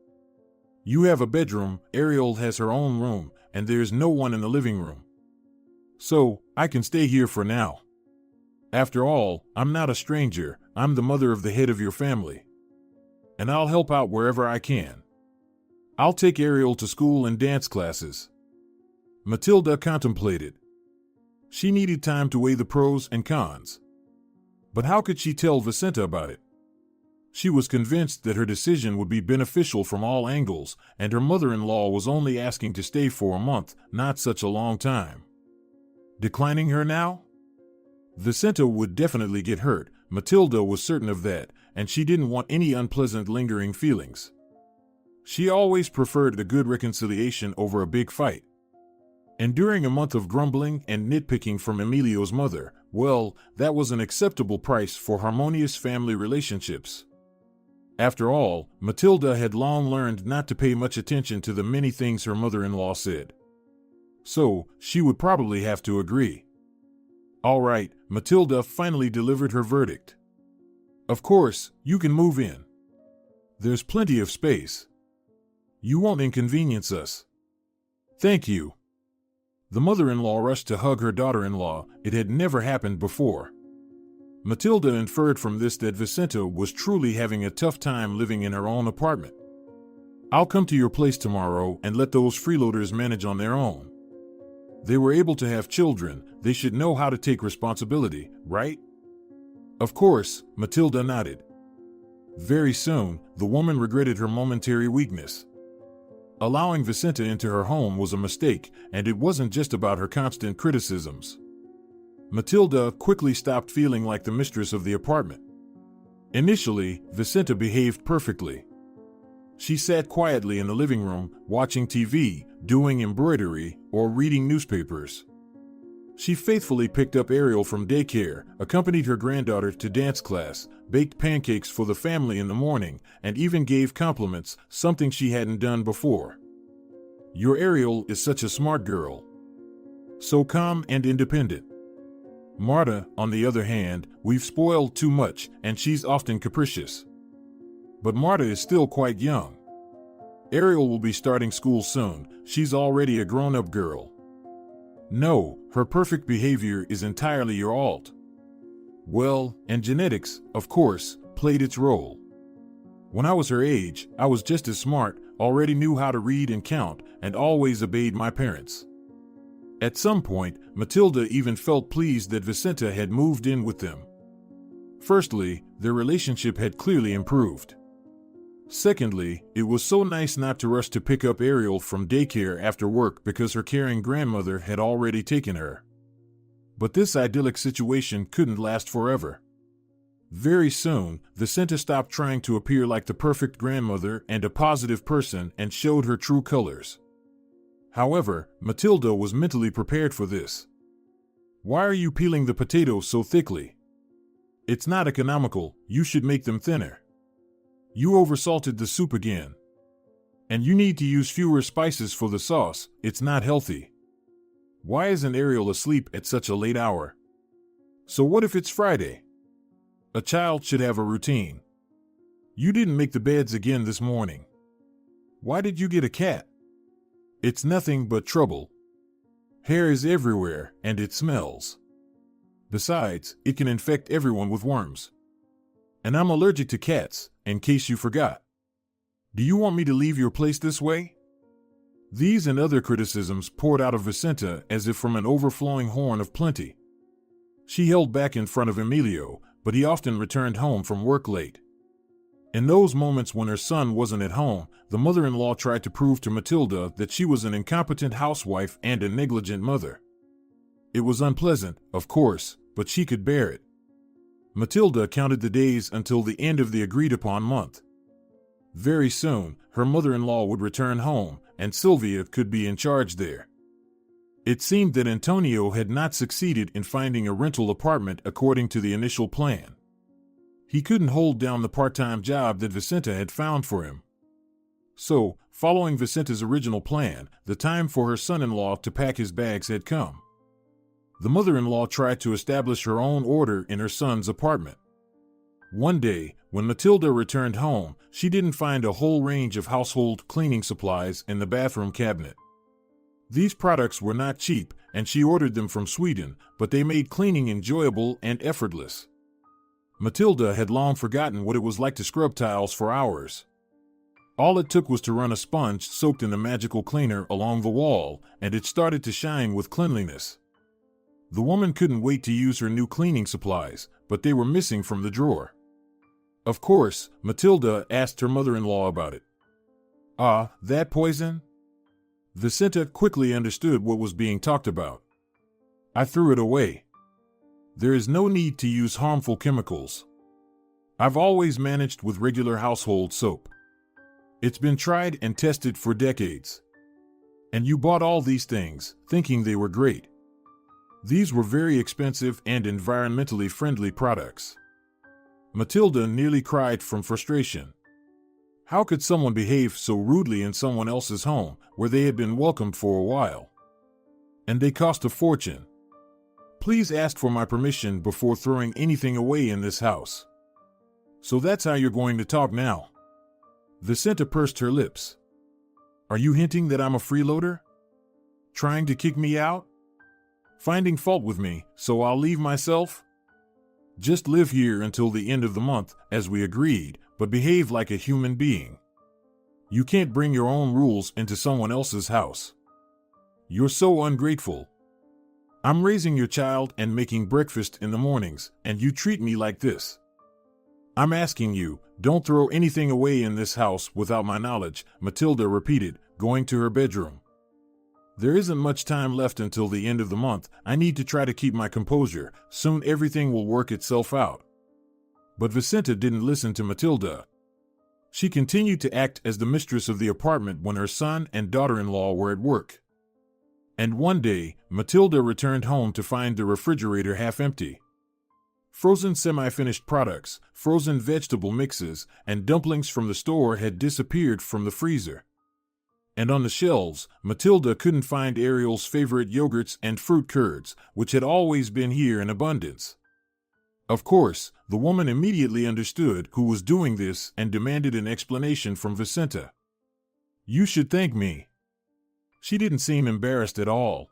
You have a bedroom, Ariel has her own room, and there's no one in the living room. So, I can stay here for now. After all, I'm not a stranger, I'm the mother of the head of your family. And I'll help out wherever I can. I'll take Ariel to school and dance classes. Matilda contemplated. She needed time to weigh the pros and cons. But how could she tell Vicenta about it? She was convinced that her decision would be beneficial from all angles, and her mother-in-law was only asking to stay for a month, not such a long time. Declining her now? Vicenta would definitely get hurt, Matilda was certain of that, and she didn't want any unpleasant lingering feelings. She always preferred a good reconciliation over a big fight. Enduring a month of grumbling and nitpicking from Emilio's mother, well, that was an acceptable price for harmonious family relationships. After all, Matilda had long learned not to pay much attention to the many things her mother-in-law said. So, she would probably have to agree. All right, Matilda finally delivered her verdict. Of course, you can move in. There's plenty of space. You won't inconvenience us. Thank you. The mother-in-law rushed to hug her daughter-in-law. It had never happened before. Matilda inferred from this that Vicenta was truly having a tough time living in her own apartment. I'll come to your place tomorrow and let those freeloaders manage on their own. They were able to have children, they should know how to take responsibility, right? Of course, Matilda nodded. Very soon, the woman regretted her momentary weakness. Allowing Vicenta into her home was a mistake, and it wasn't just about her constant criticisms. Matilda quickly stopped feeling like the mistress of the apartment. Initially, Vicenta behaved perfectly. She sat quietly in the living room, watching TV, doing embroidery, or reading newspapers. She faithfully picked up Ariel from daycare, accompanied her granddaughter to dance class, baked pancakes for the family in the morning, and even gave compliments, something she hadn't done before. Your Ariel is such a smart girl. So calm and independent. Marta, on the other hand, we've spoiled too much, and she's often capricious. But Marta is still quite young. Ariel will be starting school soon, she's already a grown-up girl. No, her perfect behavior is entirely your fault. Well, and genetics, of course, played its role. When I was her age, I was just as smart, already knew how to read and count, and always obeyed my parents. At some point, Matilda even felt pleased that Vicenta had moved in with them. Firstly, their relationship had clearly improved. Secondly, it was so nice not to rush to pick up Ariel from daycare after work because her caring grandmother had already taken her. But this idyllic situation couldn't last forever. Very soon, Vicenta stopped trying to appear like the perfect grandmother and a positive person and showed her true colors. However, Matilda was mentally prepared for this. Why are you peeling the potatoes so thickly? It's not economical, you should make them thinner. You oversalted the soup again. And you need to use fewer spices for the sauce, it's not healthy. Why isn't Ariel asleep at such a late hour? So what if it's Friday? A child should have a routine. You didn't make the beds again this morning. Why did you get a cat? It's nothing but trouble. Hair is everywhere, and it smells. Besides, it can infect everyone with worms. And I'm allergic to cats, in case you forgot. Do you want me to leave your place this way? These and other criticisms poured out of Vicenta as if from an overflowing horn of plenty. She held back in front of Emilio, but he often returned home from work late. In those moments when her son wasn't at home, the mother-in-law tried to prove to Matilda that she was an incompetent housewife and a negligent mother. It was unpleasant, of course, but she could bear it. Matilda counted the days until the end of the agreed-upon month. Very soon, her mother-in-law would return home, and Sylvia could be in charge there. It seemed that Antonio had not succeeded in finding a rental apartment according to the initial plan. He couldn't hold down the part-time job that Vicenta had found for him. So, following Vicenta's original plan, the time for her son-in-law to pack his bags had come. The mother-in-law tried to establish her own order in her son's apartment. One day, when Matilda returned home, she didn't find a whole range of household cleaning supplies in the bathroom cabinet. These products were not cheap, and she ordered them from Sweden, but they made cleaning enjoyable and effortless. Matilda had long forgotten what it was like to scrub tiles for hours. All it took was to run a sponge soaked in the magical cleaner along the wall, and it started to shine with cleanliness. The woman couldn't wait to use her new cleaning supplies, but they were missing from the drawer. Of course, Matilda asked her mother-in-law about it. "Ah, that poison?" Vicenta quickly understood what was being talked about. "I threw it away. There is no need to use harmful chemicals. I've always managed with regular household soap. It's been tried and tested for decades. And you bought all these things, thinking they were great. These were very expensive and environmentally friendly products." Matilda nearly cried from frustration. How could someone behave so rudely in someone else's home, where they had been welcomed for a while? And they cost a fortune. "Please ask for my permission before throwing anything away in this house." "So that's how you're going to talk now?" Vicenta pursed her lips. "Are you hinting that I'm a freeloader? Trying to kick me out? Finding fault with me, so I'll leave myself? Just live here until the end of the month, as we agreed, but behave like a human being. You can't bring your own rules into someone else's house. You're so ungrateful. I'm raising your child and making breakfast in the mornings, and you treat me like this. I'm asking you, don't throw anything away in this house without my knowledge," Matilda repeated, going to her bedroom. "There isn't much time left until the end of the month. I need to try to keep my composure. Soon everything will work itself out." But Vicenta didn't listen to Matilda. She continued to act as the mistress of the apartment when her son and daughter-in-law were at work. And one day, Matilda returned home to find the refrigerator half empty. Frozen semi-finished products, frozen vegetable mixes, and dumplings from the store had disappeared from the freezer. And on the shelves, Matilda couldn't find Ariel's favorite yogurts and fruit curds, which had always been here in abundance. Of course, the woman immediately understood who was doing this and demanded an explanation from Vicenta. "You should thank me." She didn't seem embarrassed at all.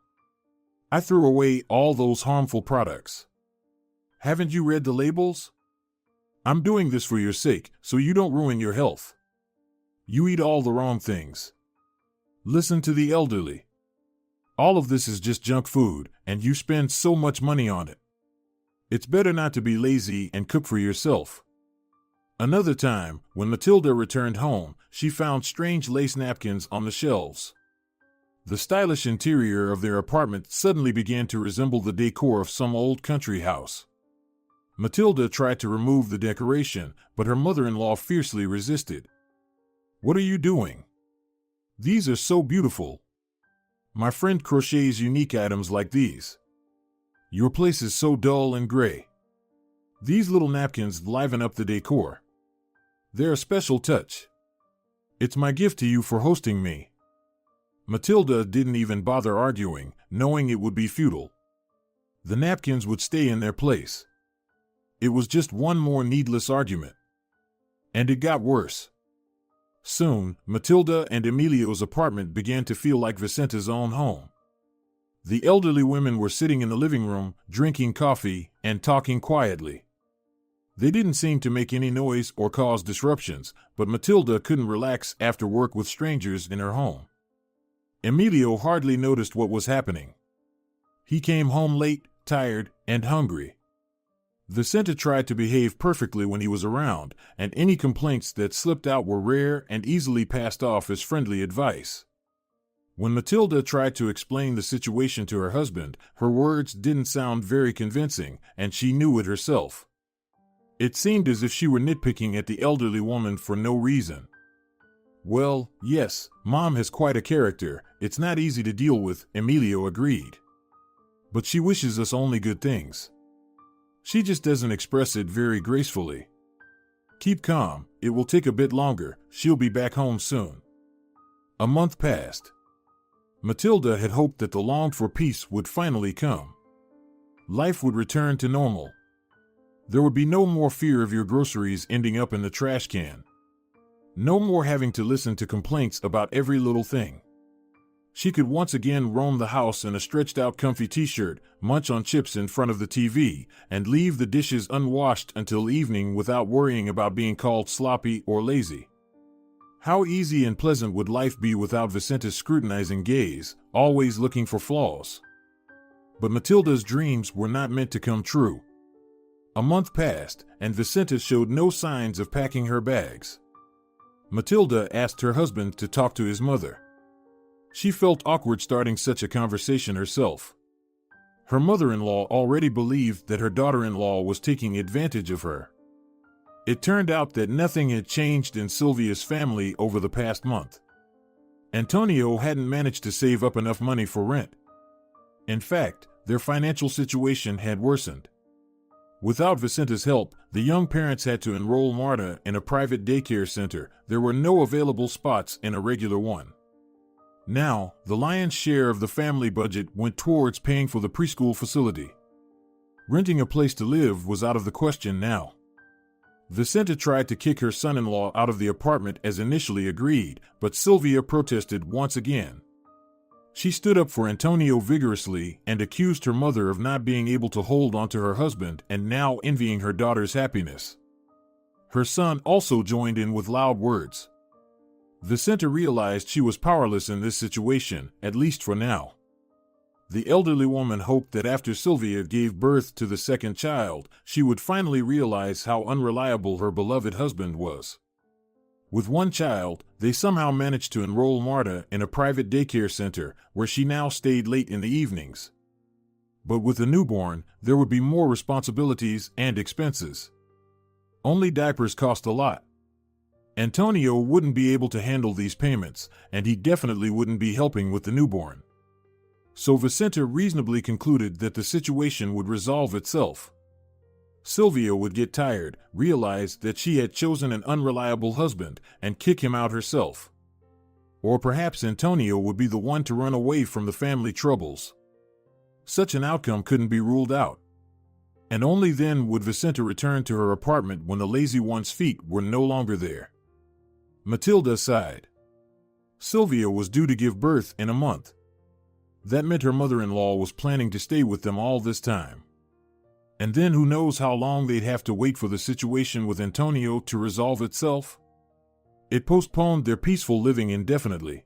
"I threw away all those harmful products. Haven't you read the labels? I'm doing this for your sake, so you don't ruin your health. You eat all the wrong things. Listen to the elderly. All of this is just junk food, and you spend so much money on it. It's better not to be lazy and cook for yourself." Another time, when Matilda returned home, she found strange lace napkins on the shelves. The stylish interior of their apartment suddenly began to resemble the decor of some old country house. Matilda tried to remove the decoration, but her mother-in-law fiercely resisted. "What are you doing? These are so beautiful. My friend crochets unique items like these. Your place is so dull and gray. These little napkins liven up the decor. They're a special touch. It's my gift to you for hosting me." Matilda didn't even bother arguing, knowing it would be futile. The napkins would stay in their place. It was just one more needless argument. And it got worse. Soon, Matilda and Emilio's apartment began to feel like Vicenta's own home. The elderly women were sitting in the living room, drinking coffee, and talking quietly. They didn't seem to make any noise or cause disruptions, but Matilda couldn't relax after work with strangers in her home. Emilio hardly noticed what was happening. He came home late, tired, and hungry. Vicente tried to behave perfectly when he was around, and any complaints that slipped out were rare and easily passed off as friendly advice. When Matilda tried to explain the situation to her husband, her words didn't sound very convincing, and she knew it herself. It seemed as if she were nitpicking at the elderly woman for no reason. "Well, yes, Mom has quite a character. It's not easy to deal with," Emilio agreed. "But she wishes us only good things. She just doesn't express it very gracefully. Keep calm, it will take a bit longer, she'll be back home soon." A month passed. Matilda had hoped that the longed-for peace would finally come. Life would return to normal. There would be no more fear of your groceries ending up in the trash can. No more having to listen to complaints about every little thing. She could once again roam the house in a stretched-out comfy t-shirt, munch on chips in front of the TV, and leave the dishes unwashed until evening without worrying about being called sloppy or lazy. How easy and pleasant would life be without Vicente's scrutinizing gaze, always looking for flaws? But Matilda's dreams were not meant to come true. A month passed, and Vicente showed no signs of packing her bags. Matilda asked her husband to talk to his mother. She felt awkward starting such a conversation herself. Her mother-in-law already believed that her daughter-in-law was taking advantage of her. It turned out that nothing had changed in Sylvia's family over the past month. Antonio hadn't managed to save up enough money for rent. In fact, their financial situation had worsened. Without Vicente's help, the young parents had to enroll Marta in a private daycare center. There were no available spots in a regular one. Now, the lion's share of the family budget went towards paying for the preschool facility. Renting a place to live was out of the question now. Vicente tried to kick her son-in-law out of the apartment as initially agreed, but Sylvia protested once again. She stood up for Antonio vigorously and accused her mother of not being able to hold on to her husband and now envying her daughter's happiness. Her son also joined in with loud words. Vicente realized she was powerless in this situation, at least for now. The elderly woman hoped that after Sylvia gave birth to the second child, she would finally realize how unreliable her beloved husband was. With one child, they somehow managed to enroll Marta in a private daycare center, where she now stayed late in the evenings. But with a newborn, there would be more responsibilities and expenses. Only diapers cost a lot. Antonio wouldn't be able to handle these payments, and he definitely wouldn't be helping with the newborn. So Vicente reasonably concluded that the situation would resolve itself. Sylvia would get tired, realize that she had chosen an unreliable husband, and kick him out herself. Or perhaps Antonio would be the one to run away from the family troubles. Such an outcome couldn't be ruled out. And only then would Vicente return to her apartment when the lazy one's feet were no longer there. Matilda sighed. Sylvia was due to give birth in a month. That meant her mother-in-law was planning to stay with them all this time. And then who knows how long they'd have to wait for the situation with Antonio to resolve itself? It postponed their peaceful living indefinitely.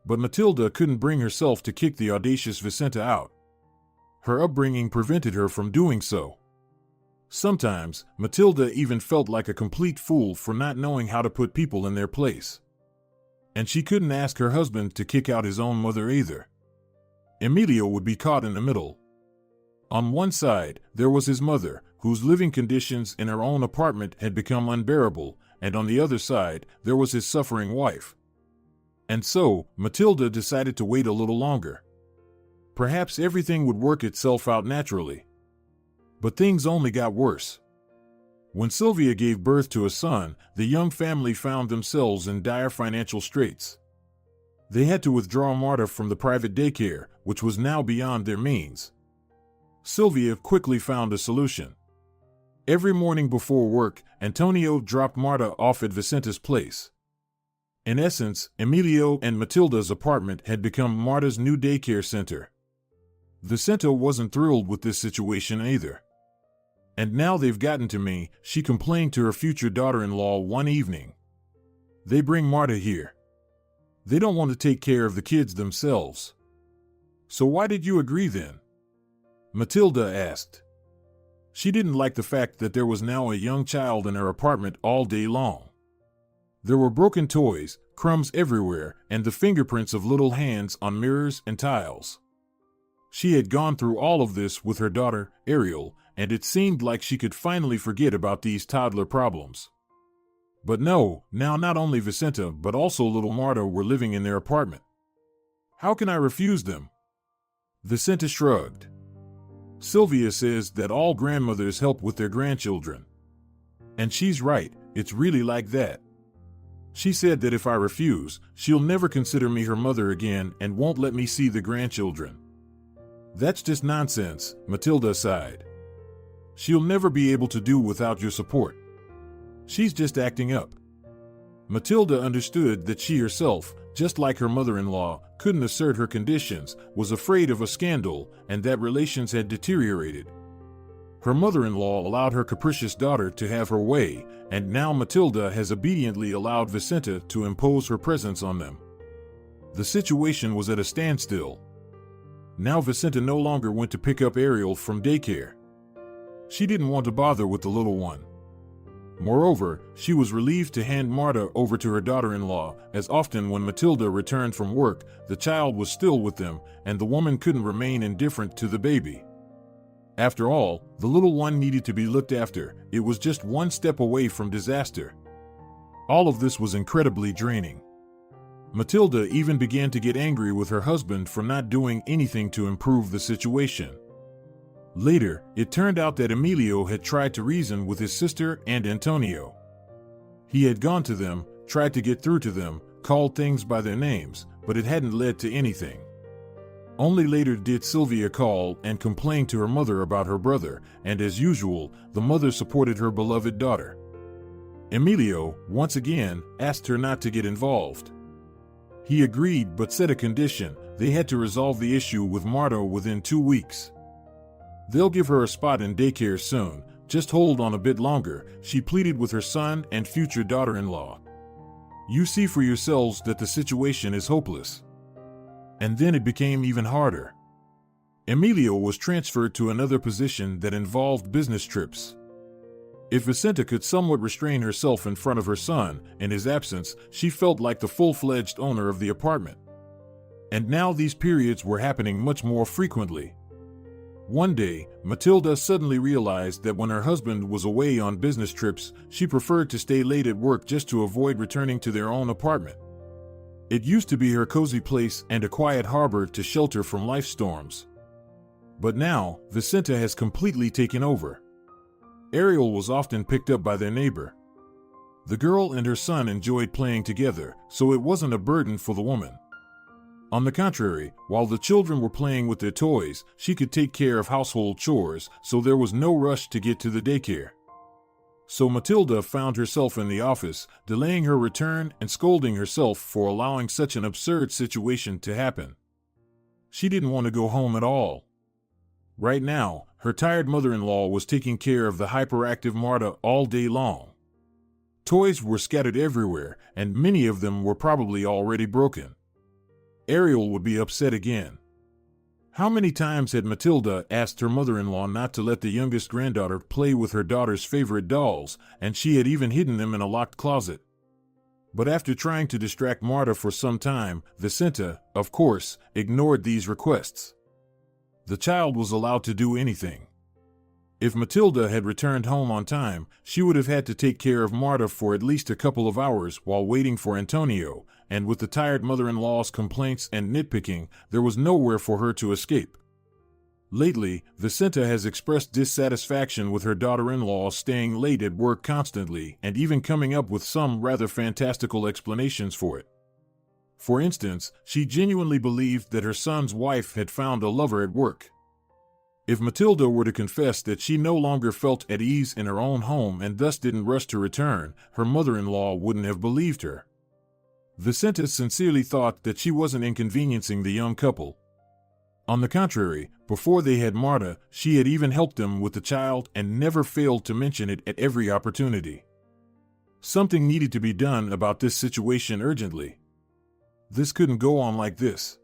But Matilda couldn't bring herself to kick the audacious Vicente out. Her upbringing prevented her from doing so. Sometimes, Matilda even felt like a complete fool for not knowing how to put people in their place. And she couldn't ask her husband to kick out his own mother either. Emilio would be caught in the middle. On one side, there was his mother, whose living conditions in her own apartment had become unbearable, and on the other side, there was his suffering wife. And so, Matilda decided to wait a little longer. Perhaps everything would work itself out naturally. But things only got worse. When Sylvia gave birth to a son, the young family found themselves in dire financial straits. They had to withdraw Marta from the private daycare, which was now beyond their means. Sylvia quickly found a solution. Every morning before work, Antonio dropped Marta off at Vicente's place. In essence, Emilio and Matilda's apartment had become Marta's new daycare center. Vicente wasn't thrilled with this situation either. "And now they've gotten to me," she complained to her future daughter-in-law one evening. "They bring Marta here. They don't want to take care of the kids themselves." "So why did you agree then?" Matilda asked. She didn't like the fact that there was now a young child in her apartment all day long. There were broken toys, crumbs everywhere, and the fingerprints of little hands on mirrors and tiles. She had gone through all of this with her daughter, Ariel, and it seemed like she could finally forget about these toddler problems. But no, now not only Vicenta but also little Marta were living in their apartment. How can I refuse them? Vicenta shrugged. Sylvia says that all grandmothers help with their grandchildren. And she's right, it's really like that. She said that if I refuse, she'll never consider me her mother again and won't let me see the grandchildren. That's just nonsense, Matilda sighed. She'll never be able to do without your support. She's just acting up. Matilda understood that she herself, just like her mother-in-law, couldn't assert her conditions, was afraid of a scandal, and that relations had deteriorated. Her mother-in-law allowed her capricious daughter to have her way, and now Matilda has obediently allowed Vicenta to impose her presence on them. The situation was at a standstill. Now Vicenta no longer went to pick up Ariel from daycare. She didn't want to bother with the little one. Moreover, she was relieved to hand Marta over to her daughter-in-law, as often when Matilda returned from work, the child was still with them, and the woman couldn't remain indifferent to the baby. After all, the little one needed to be looked after. It was just one step away from disaster. All of this was incredibly draining. Matilda even began to get angry with her husband for not doing anything to improve the situation. Later, it turned out that Emilio had tried to reason with his sister and Antonio. He had gone to them, tried to get through to them, called things by their names, but it hadn't led to anything. Only later did Sylvia call and complain to her mother about her brother, and as usual, the mother supported her beloved daughter. Emilio, once again, asked her not to get involved. He agreed but set a condition: they had to resolve the issue with Marta within 2 weeks. They'll give her a spot in daycare soon, just hold on a bit longer, she pleaded with her son and future daughter-in-law. You see for yourselves that the situation is hopeless. And then it became even harder. Emilio was transferred to another position that involved business trips. If Vicenta could somewhat restrain herself in front of her son, in his absence, she felt like the full-fledged owner of the apartment. And now these periods were happening much more frequently. One day, Matilda suddenly realized that when her husband was away on business trips, she preferred to stay late at work just to avoid returning to their own apartment. It used to be her cozy place and a quiet harbor to shelter from life storms. But now, Vicenta has completely taken over. Ariel was often picked up by their neighbor. The girl and her son enjoyed playing together, so it wasn't a burden for the woman. On the contrary, while the children were playing with their toys, she could take care of household chores, so there was no rush to get to the daycare. So Matilda found herself in the office, delaying her return and scolding herself for allowing such an absurd situation to happen. She didn't want to go home at all. Right now, her tired mother-in-law was taking care of the hyperactive Marta all day long. Toys were scattered everywhere, and many of them were probably already broken. Ariel would be upset again. How many times had Matilda asked her mother-in-law not to let the youngest granddaughter play with her daughter's favorite dolls, and she had even hidden them in a locked closet. But after trying to distract Marta for some time, Vicenta, of course, ignored these requests. The child was allowed to do anything. If Matilda had returned home on time, she would have had to take care of Marta for at least a couple of hours while waiting for Antonio, and with the tired mother-in-law's complaints and nitpicking, there was nowhere for her to escape. Lately, Vicenta has expressed dissatisfaction with her daughter-in-law staying late at work constantly and even coming up with some rather fantastical explanations for it. For instance, she genuinely believed that her son's wife had found a lover at work. If Matilda were to confess that she no longer felt at ease in her own home and thus didn't rush to return, her mother-in-law wouldn't have believed her. Vicenta sincerely thought that she wasn't inconveniencing the young couple. On the contrary, before they had Marta, she had even helped them with the child and never failed to mention it at every opportunity. Something needed to be done about this situation urgently. This couldn't go on like this.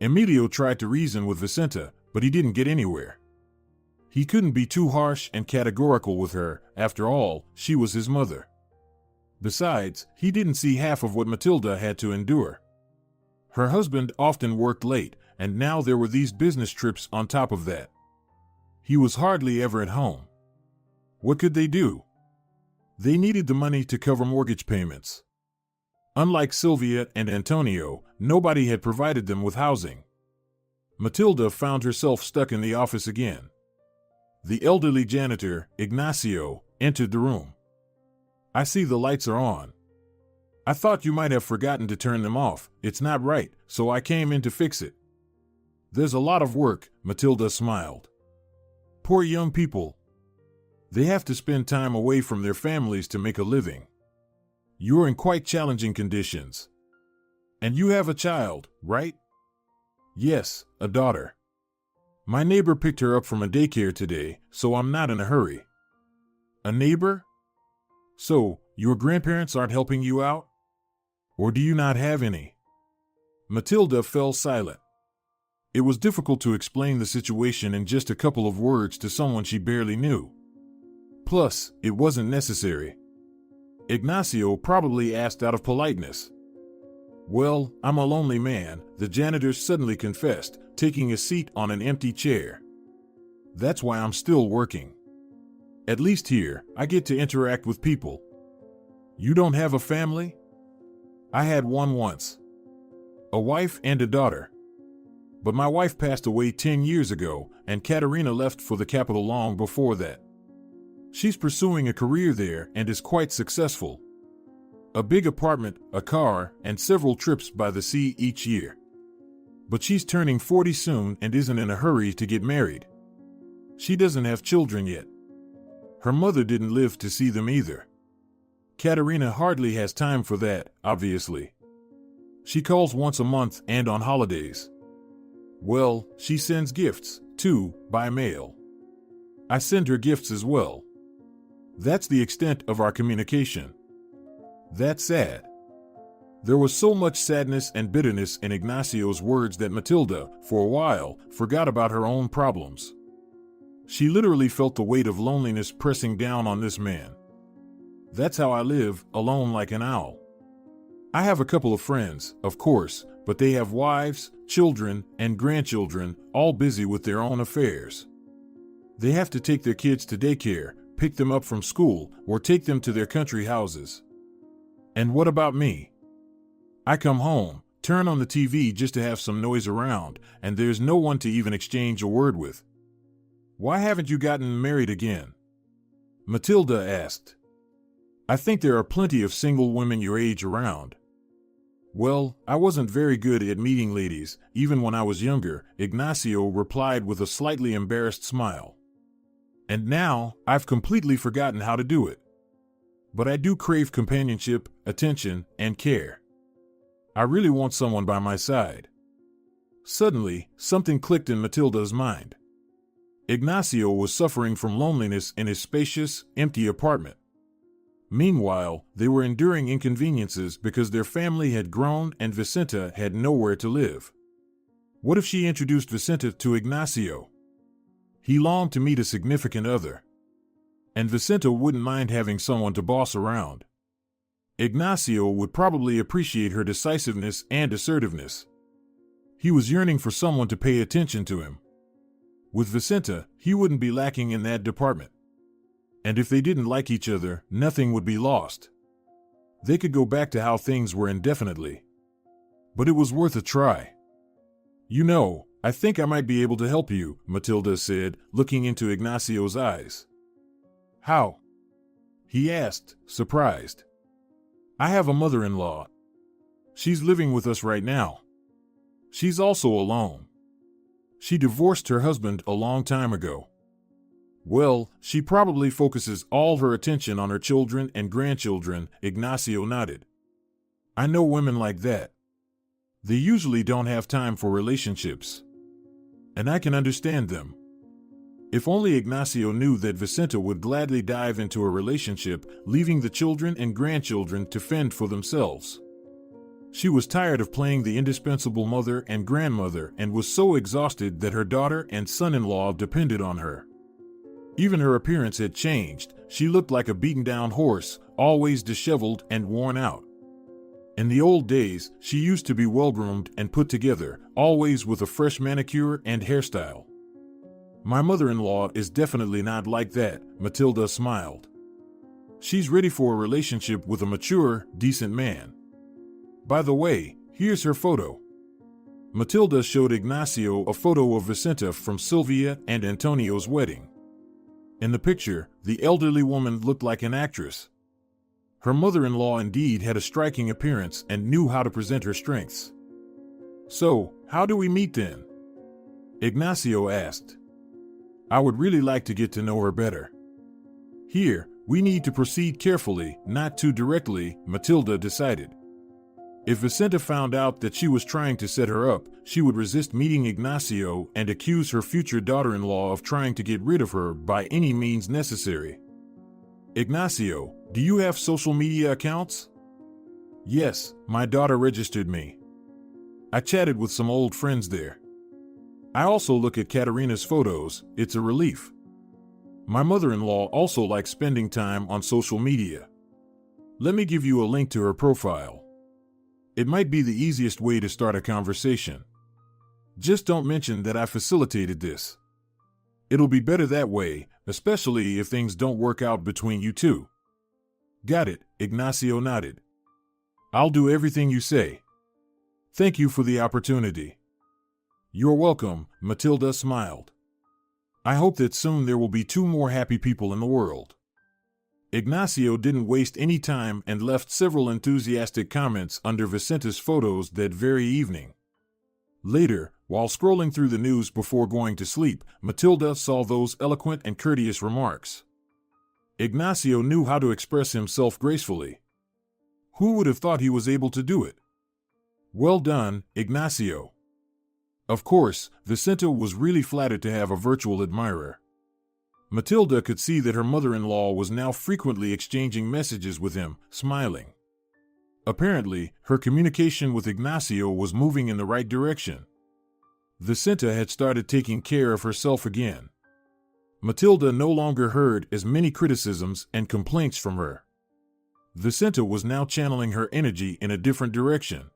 Emilio tried to reason with Vicenta, but he didn't get anywhere. He couldn't be too harsh and categorical with her. After all, she was his mother. Besides, he didn't see half of what Matilda had to endure. Her husband often worked late, and now there were these business trips on top of that. He was hardly ever at home. What could they do? They needed the money to cover mortgage payments. Unlike Sylvia and Antonio, nobody had provided them with housing. Matilda found herself stuck in the office again. The elderly janitor, Ignacio, entered the room. "I see the lights are on. I thought you might have forgotten to turn them off. It's not right, so I came in to fix it." "There's a lot of work," Matilda smiled. "Poor young people. They have to spend time away from their families to make a living. You're in quite challenging conditions. And you have a child, right?" "Yes, a daughter. My neighbor picked her up from a daycare today, so I'm not in a hurry." "A neighbor? So, your grandparents aren't helping you out? Or do you not have any?" Matilda fell silent. It was difficult to explain the situation in just a couple of words to someone she barely knew. Plus, it wasn't necessary. Ignacio probably asked out of politeness. "Well, I'm a lonely man," the janitor suddenly confessed, taking a seat on an empty chair. "That's why I'm still working. At least here, I get to interact with people." "You don't have a family?" "I had one once. A wife and a daughter. But my wife passed away 10 years ago, and Katerina left for the capital long before that. She's pursuing a career there and is quite successful. A big apartment, a car, and several trips by the sea each year. But she's turning 40 soon and isn't in a hurry to get married. She doesn't have children yet. Her mother didn't live to see them either. Katerina hardly has time for that, obviously. She calls once a month and on holidays. Well, she sends gifts, too, by mail. I send her gifts as well. That's the extent of our communication." "That's sad." There was so much sadness and bitterness in Ignacio's words that Matilda, for a while, forgot about her own problems. She literally felt the weight of loneliness pressing down on this man. "That's how I live, alone like an owl. I have a couple of friends, of course, but they have wives, children, and grandchildren, all busy with their own affairs. They have to take their kids to daycare, pick them up from school, or take them to their country houses. And what about me? I come home, turn on the TV just to have some noise around, and there's no one to even exchange a word with." "Why haven't you gotten married again?" Matilda asked. "I think there are plenty of single women your age around." "Well, I wasn't very good at meeting ladies, even when I was younger," Ignacio replied with a slightly embarrassed smile. "And now, I've completely forgotten how to do it. But I do crave companionship, attention, and care. I really want someone by my side." Suddenly, something clicked in Matilda's mind. Ignacio was suffering from loneliness in his spacious, empty apartment. Meanwhile, they were enduring inconveniences because their family had grown and Vicenta had nowhere to live. What if she introduced Vicenta to Ignacio? He longed to meet a significant other. And Vicenta wouldn't mind having someone to boss around. Ignacio would probably appreciate her decisiveness and assertiveness. He was yearning for someone to pay attention to him. With Vicenta, he wouldn't be lacking in that department. And if they didn't like each other, nothing would be lost. They could go back to how things were indefinitely. But it was worth a try. "You know, I think I might be able to help you," Matilda said, looking into Ignacio's eyes. "How?" he asked, surprised. "I have a mother-in-law. She's living with us right now. She's also alone. She divorced her husband a long time ago. Well, she probably focuses all her attention on her children and grandchildren," Ignacio nodded. "I know women like that. They usually don't have time for relationships. And I can understand them." If only Ignacio knew that Vicenta would gladly dive into a relationship, leaving the children and grandchildren to fend for themselves. She was tired of playing the indispensable mother and grandmother and was so exhausted that her daughter and son-in-law depended on her. Even her appearance had changed. She looked like a beaten-down horse, always disheveled and worn out. In the old days, she used to be well-groomed and put together, always with a fresh manicure and hairstyle. My mother-in-law is definitely not like that, Matilda smiled. She's ready for a relationship with a mature, decent man. By the way, here's her photo. Matilda showed Ignacio a photo of Vicenta from Sylvia and Antonio's wedding. In the picture, the elderly woman looked like an actress. Her mother-in-law indeed had a striking appearance and knew how to present her strengths. "So, how do we meet then?" Ignacio asked. "I would really like to get to know her better." "Here, we need to proceed carefully, not too directly," Matilda decided. If Vicenta found out that she was trying to set her up, she would resist meeting Ignacio and accuse her future daughter-in-law of trying to get rid of her by any means necessary. "Ignacio, do you have social media accounts?" "Yes, my daughter registered me. I chatted with some old friends there. I also look at Katerina's photos, it's a relief. My mother-in-law also likes spending time on social media. Let me give you a link to her profile. It might be the easiest way to start a conversation. Just don't mention that I facilitated this. It'll be better that way, especially if things don't work out between you two." "Got it," Ignacio nodded. "I'll do everything you say. Thank you for the opportunity." "You're welcome," Matilda smiled. "I hope that soon there will be 2 more happy people in the world." Ignacio didn't waste any time and left several enthusiastic comments under Vicenta's photos that very evening. Later, while scrolling through the news before going to sleep, Matilda saw those eloquent and courteous remarks. Ignacio knew how to express himself gracefully. Who would have thought he was able to do it? Well done, Ignacio. Of course, Vicenta was really flattered to have a virtual admirer. Matilda could see that her mother-in-law was now frequently exchanging messages with him, smiling. Apparently, her communication with Ignacio was moving in the right direction. Vicenta had started taking care of herself again. Matilda no longer heard as many criticisms and complaints from her. Vicenta was now channeling her energy in a different direction.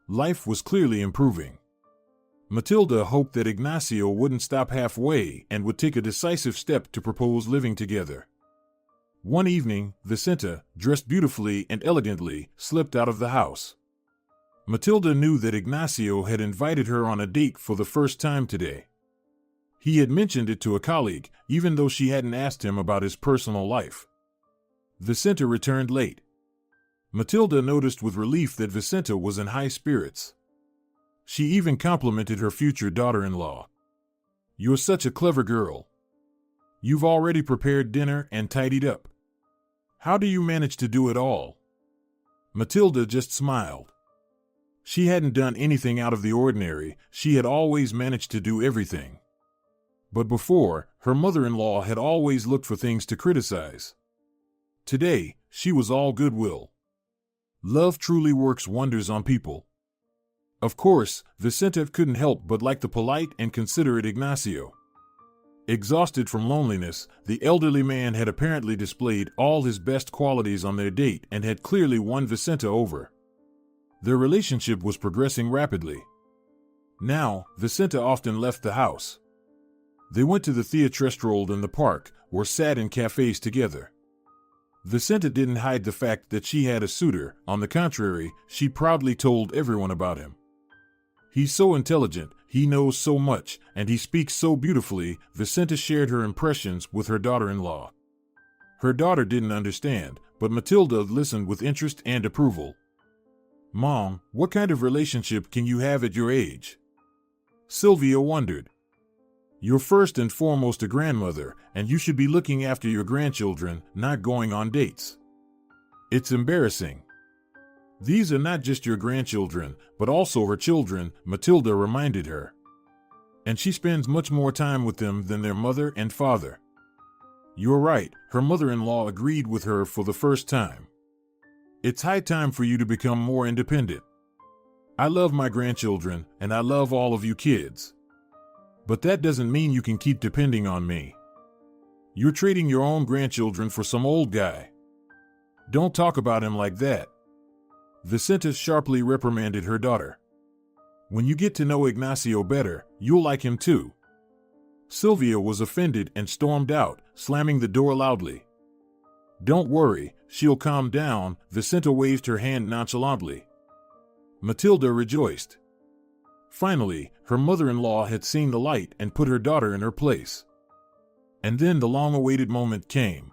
Life was clearly improving. Matilda hoped that Ignacio wouldn't stop halfway and would take a decisive step to propose living together. One evening, Vicenta, dressed beautifully and elegantly, slipped out of the house. Matilda knew that Ignacio had invited her on a date for the first time today. He had mentioned it to a colleague, even though she hadn't asked him about his personal life. Vicenta returned late. Matilda noticed with relief that Vicenta was in high spirits. She even complimented her future daughter-in-law. "You're such a clever girl. You've already prepared dinner and tidied up. How do you manage to do it all?" Matilda just smiled. She hadn't done anything out of the ordinary, she had always managed to do everything. But before, her mother-in-law had always looked for things to criticize. Today, she was all goodwill. Love truly works wonders on people. Of course, Vicenta couldn't help but like the polite and considerate Ignacio. Exhausted from loneliness, the elderly man had apparently displayed all his best qualities on their date and had clearly won Vicenta over. Their relationship was progressing rapidly. Now, Vicenta often left the house. They went to the theatrestro in the park, or sat in cafes together. Vicenta didn't hide the fact that she had a suitor. On the contrary, she proudly told everyone about him. "He's so intelligent, he knows so much, and he speaks so beautifully." Vicenta shared her impressions with her daughter-in-law. Her daughter didn't understand, but Matilda listened with interest and approval. "Mom, what kind of relationship can you have at your age?" Sylvia wondered. "You're first and foremost a grandmother, and you should be looking after your grandchildren, not going on dates. It's embarrassing." "These are not just your grandchildren, but also her children," Matilda reminded her. "And she spends much more time with them than their mother and father." "You're right," her mother-in-law agreed with her for the first time. "It's high time for you to become more independent. I love my grandchildren, and I love all of you kids. But that doesn't mean you can keep depending on me. You're trading your own grandchildren for some old guy. Don't talk about him like that. Vicenta sharply reprimanded her daughter. When you get to know Ignacio better, you'll like him too. Sylvia was offended and stormed out, slamming the door loudly. Don't worry, she'll calm down, Vicenta waved her hand nonchalantly. Matilda rejoiced. Finally, her mother-in-law had seen the light and put her daughter in her place. And then the long-awaited moment came.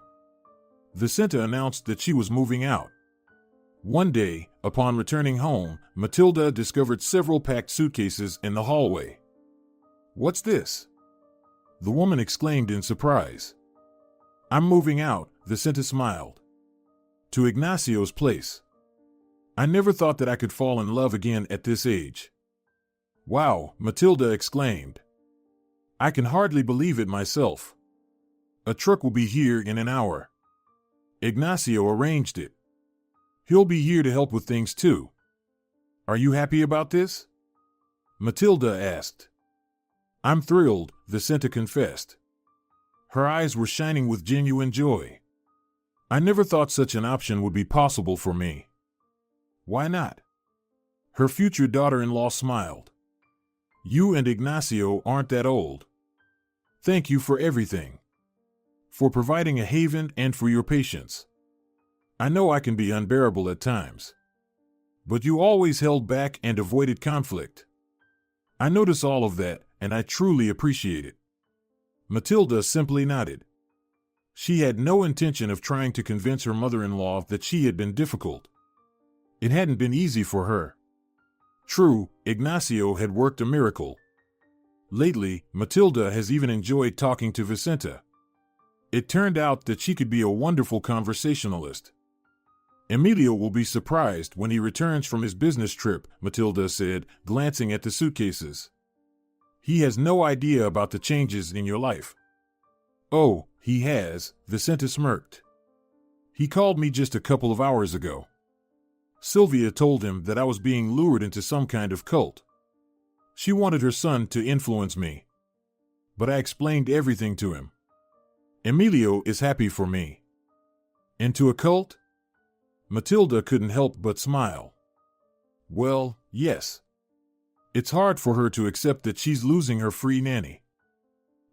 Vicenta announced that she was moving out. One day, upon returning home, Matilda discovered several packed suitcases in the hallway. What's this? The woman exclaimed in surprise. I'm moving out, Vicenta smiled. To Ignacio's place. I never thought that I could fall in love again at this age. Wow, Matilda exclaimed. I can hardly believe it myself. A truck will be here in an hour. Ignacio arranged it. He'll be here to help with things too. Are you happy about this? Matilda asked. I'm thrilled, Vicenta confessed. Her eyes were shining with genuine joy. I never thought such an option would be possible for me. Why not? Her future daughter-in-law smiled. You and Ignacio aren't that old. Thank you for everything. For providing a haven and for your patience. I know I can be unbearable at times. But you always held back and avoided conflict. I notice all of that, and I truly appreciate it. Matilda simply nodded. She had no intention of trying to convince her mother-in-law that she had been difficult. It hadn't been easy for her. True, Ignacio had worked a miracle. Lately, Matilda has even enjoyed talking to Vicenta. It turned out that she could be a wonderful conversationalist. Emilio will be surprised when he returns from his business trip, Matilda said, glancing at the suitcases. He has no idea about the changes in your life. Oh, he has, Vicenta smirked. He called me just a couple of hours ago. Sylvia told him that I was being lured into some kind of cult. She wanted her son to influence me. But I explained everything to him. Emilio is happy for me. Into a cult? Matilda couldn't help but smile. Well, yes. It's hard for her to accept that she's losing her free nanny.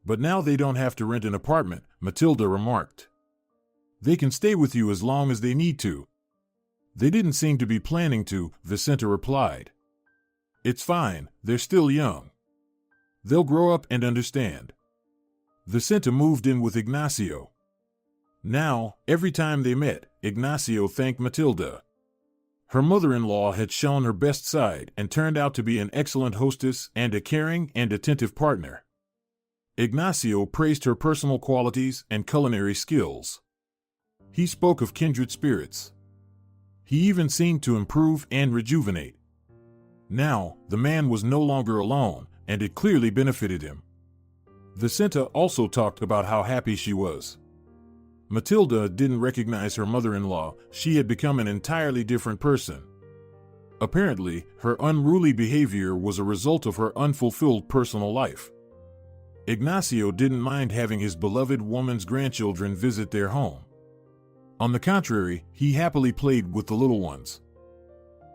But now they don't have to rent an apartment, Matilda remarked. They can stay with you as long as they need to. They didn't seem to be planning to, Vicenta replied. It's fine, they're still young. They'll grow up and understand. Vicenta moved in with Ignacio. Now, every time they met, Ignacio thanked Matilda. Her mother-in-law had shown her best side and turned out to be an excellent hostess and a caring and attentive partner. Ignacio praised her personal qualities and culinary skills. He spoke of kindred spirits. He even seemed to improve and rejuvenate. Now, the man was no longer alone, and it clearly benefited him. Vicenta also talked about how happy she was. Matilda didn't recognize her mother-in-law. She had become an entirely different person. Apparently, her unruly behavior was a result of her unfulfilled personal life. Ignacio didn't mind having his beloved woman's grandchildren visit their home. On the contrary, he happily played with the little ones.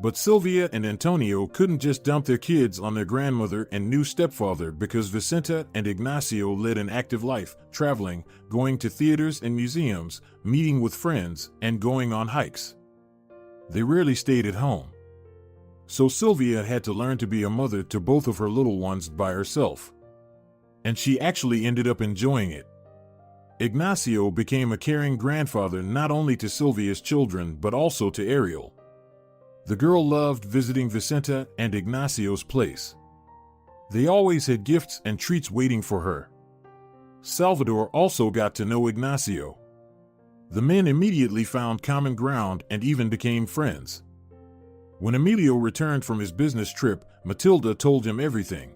But Sylvia and Antonio couldn't just dump their kids on their grandmother and new stepfather because Vicenta and Ignacio led an active life, traveling, going to theaters and museums, meeting with friends, and going on hikes. They rarely stayed at home. So Sylvia had to learn to be a mother to both of her little ones by herself. And she actually ended up enjoying it. Ignacio became a caring grandfather not only to Sylvia's children but also to Ariel. The girl loved visiting Vicenta and Ignacio's place. They always had gifts and treats waiting for her. Salvador also got to know Ignacio. The men immediately found common ground and even became friends. When Emilio returned from his business trip, Matilda told him everything.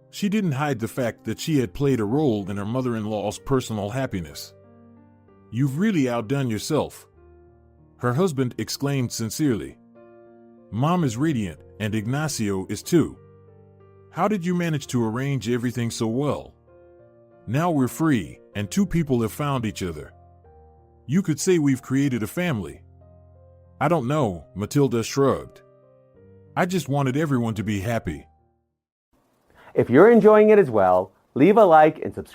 She didn't hide the fact that she had played a role in her mother-in-law's personal happiness. "You've really outdone yourself," her husband exclaimed sincerely. "Mom is radiant, and Ignacio is too. How did you manage to arrange everything so well?" Now we're free, and two people have found each other. You could say we've created a family. I don't know, Matilda shrugged. I just wanted everyone to be happy. If you're enjoying it as well, leave a like and subscribe.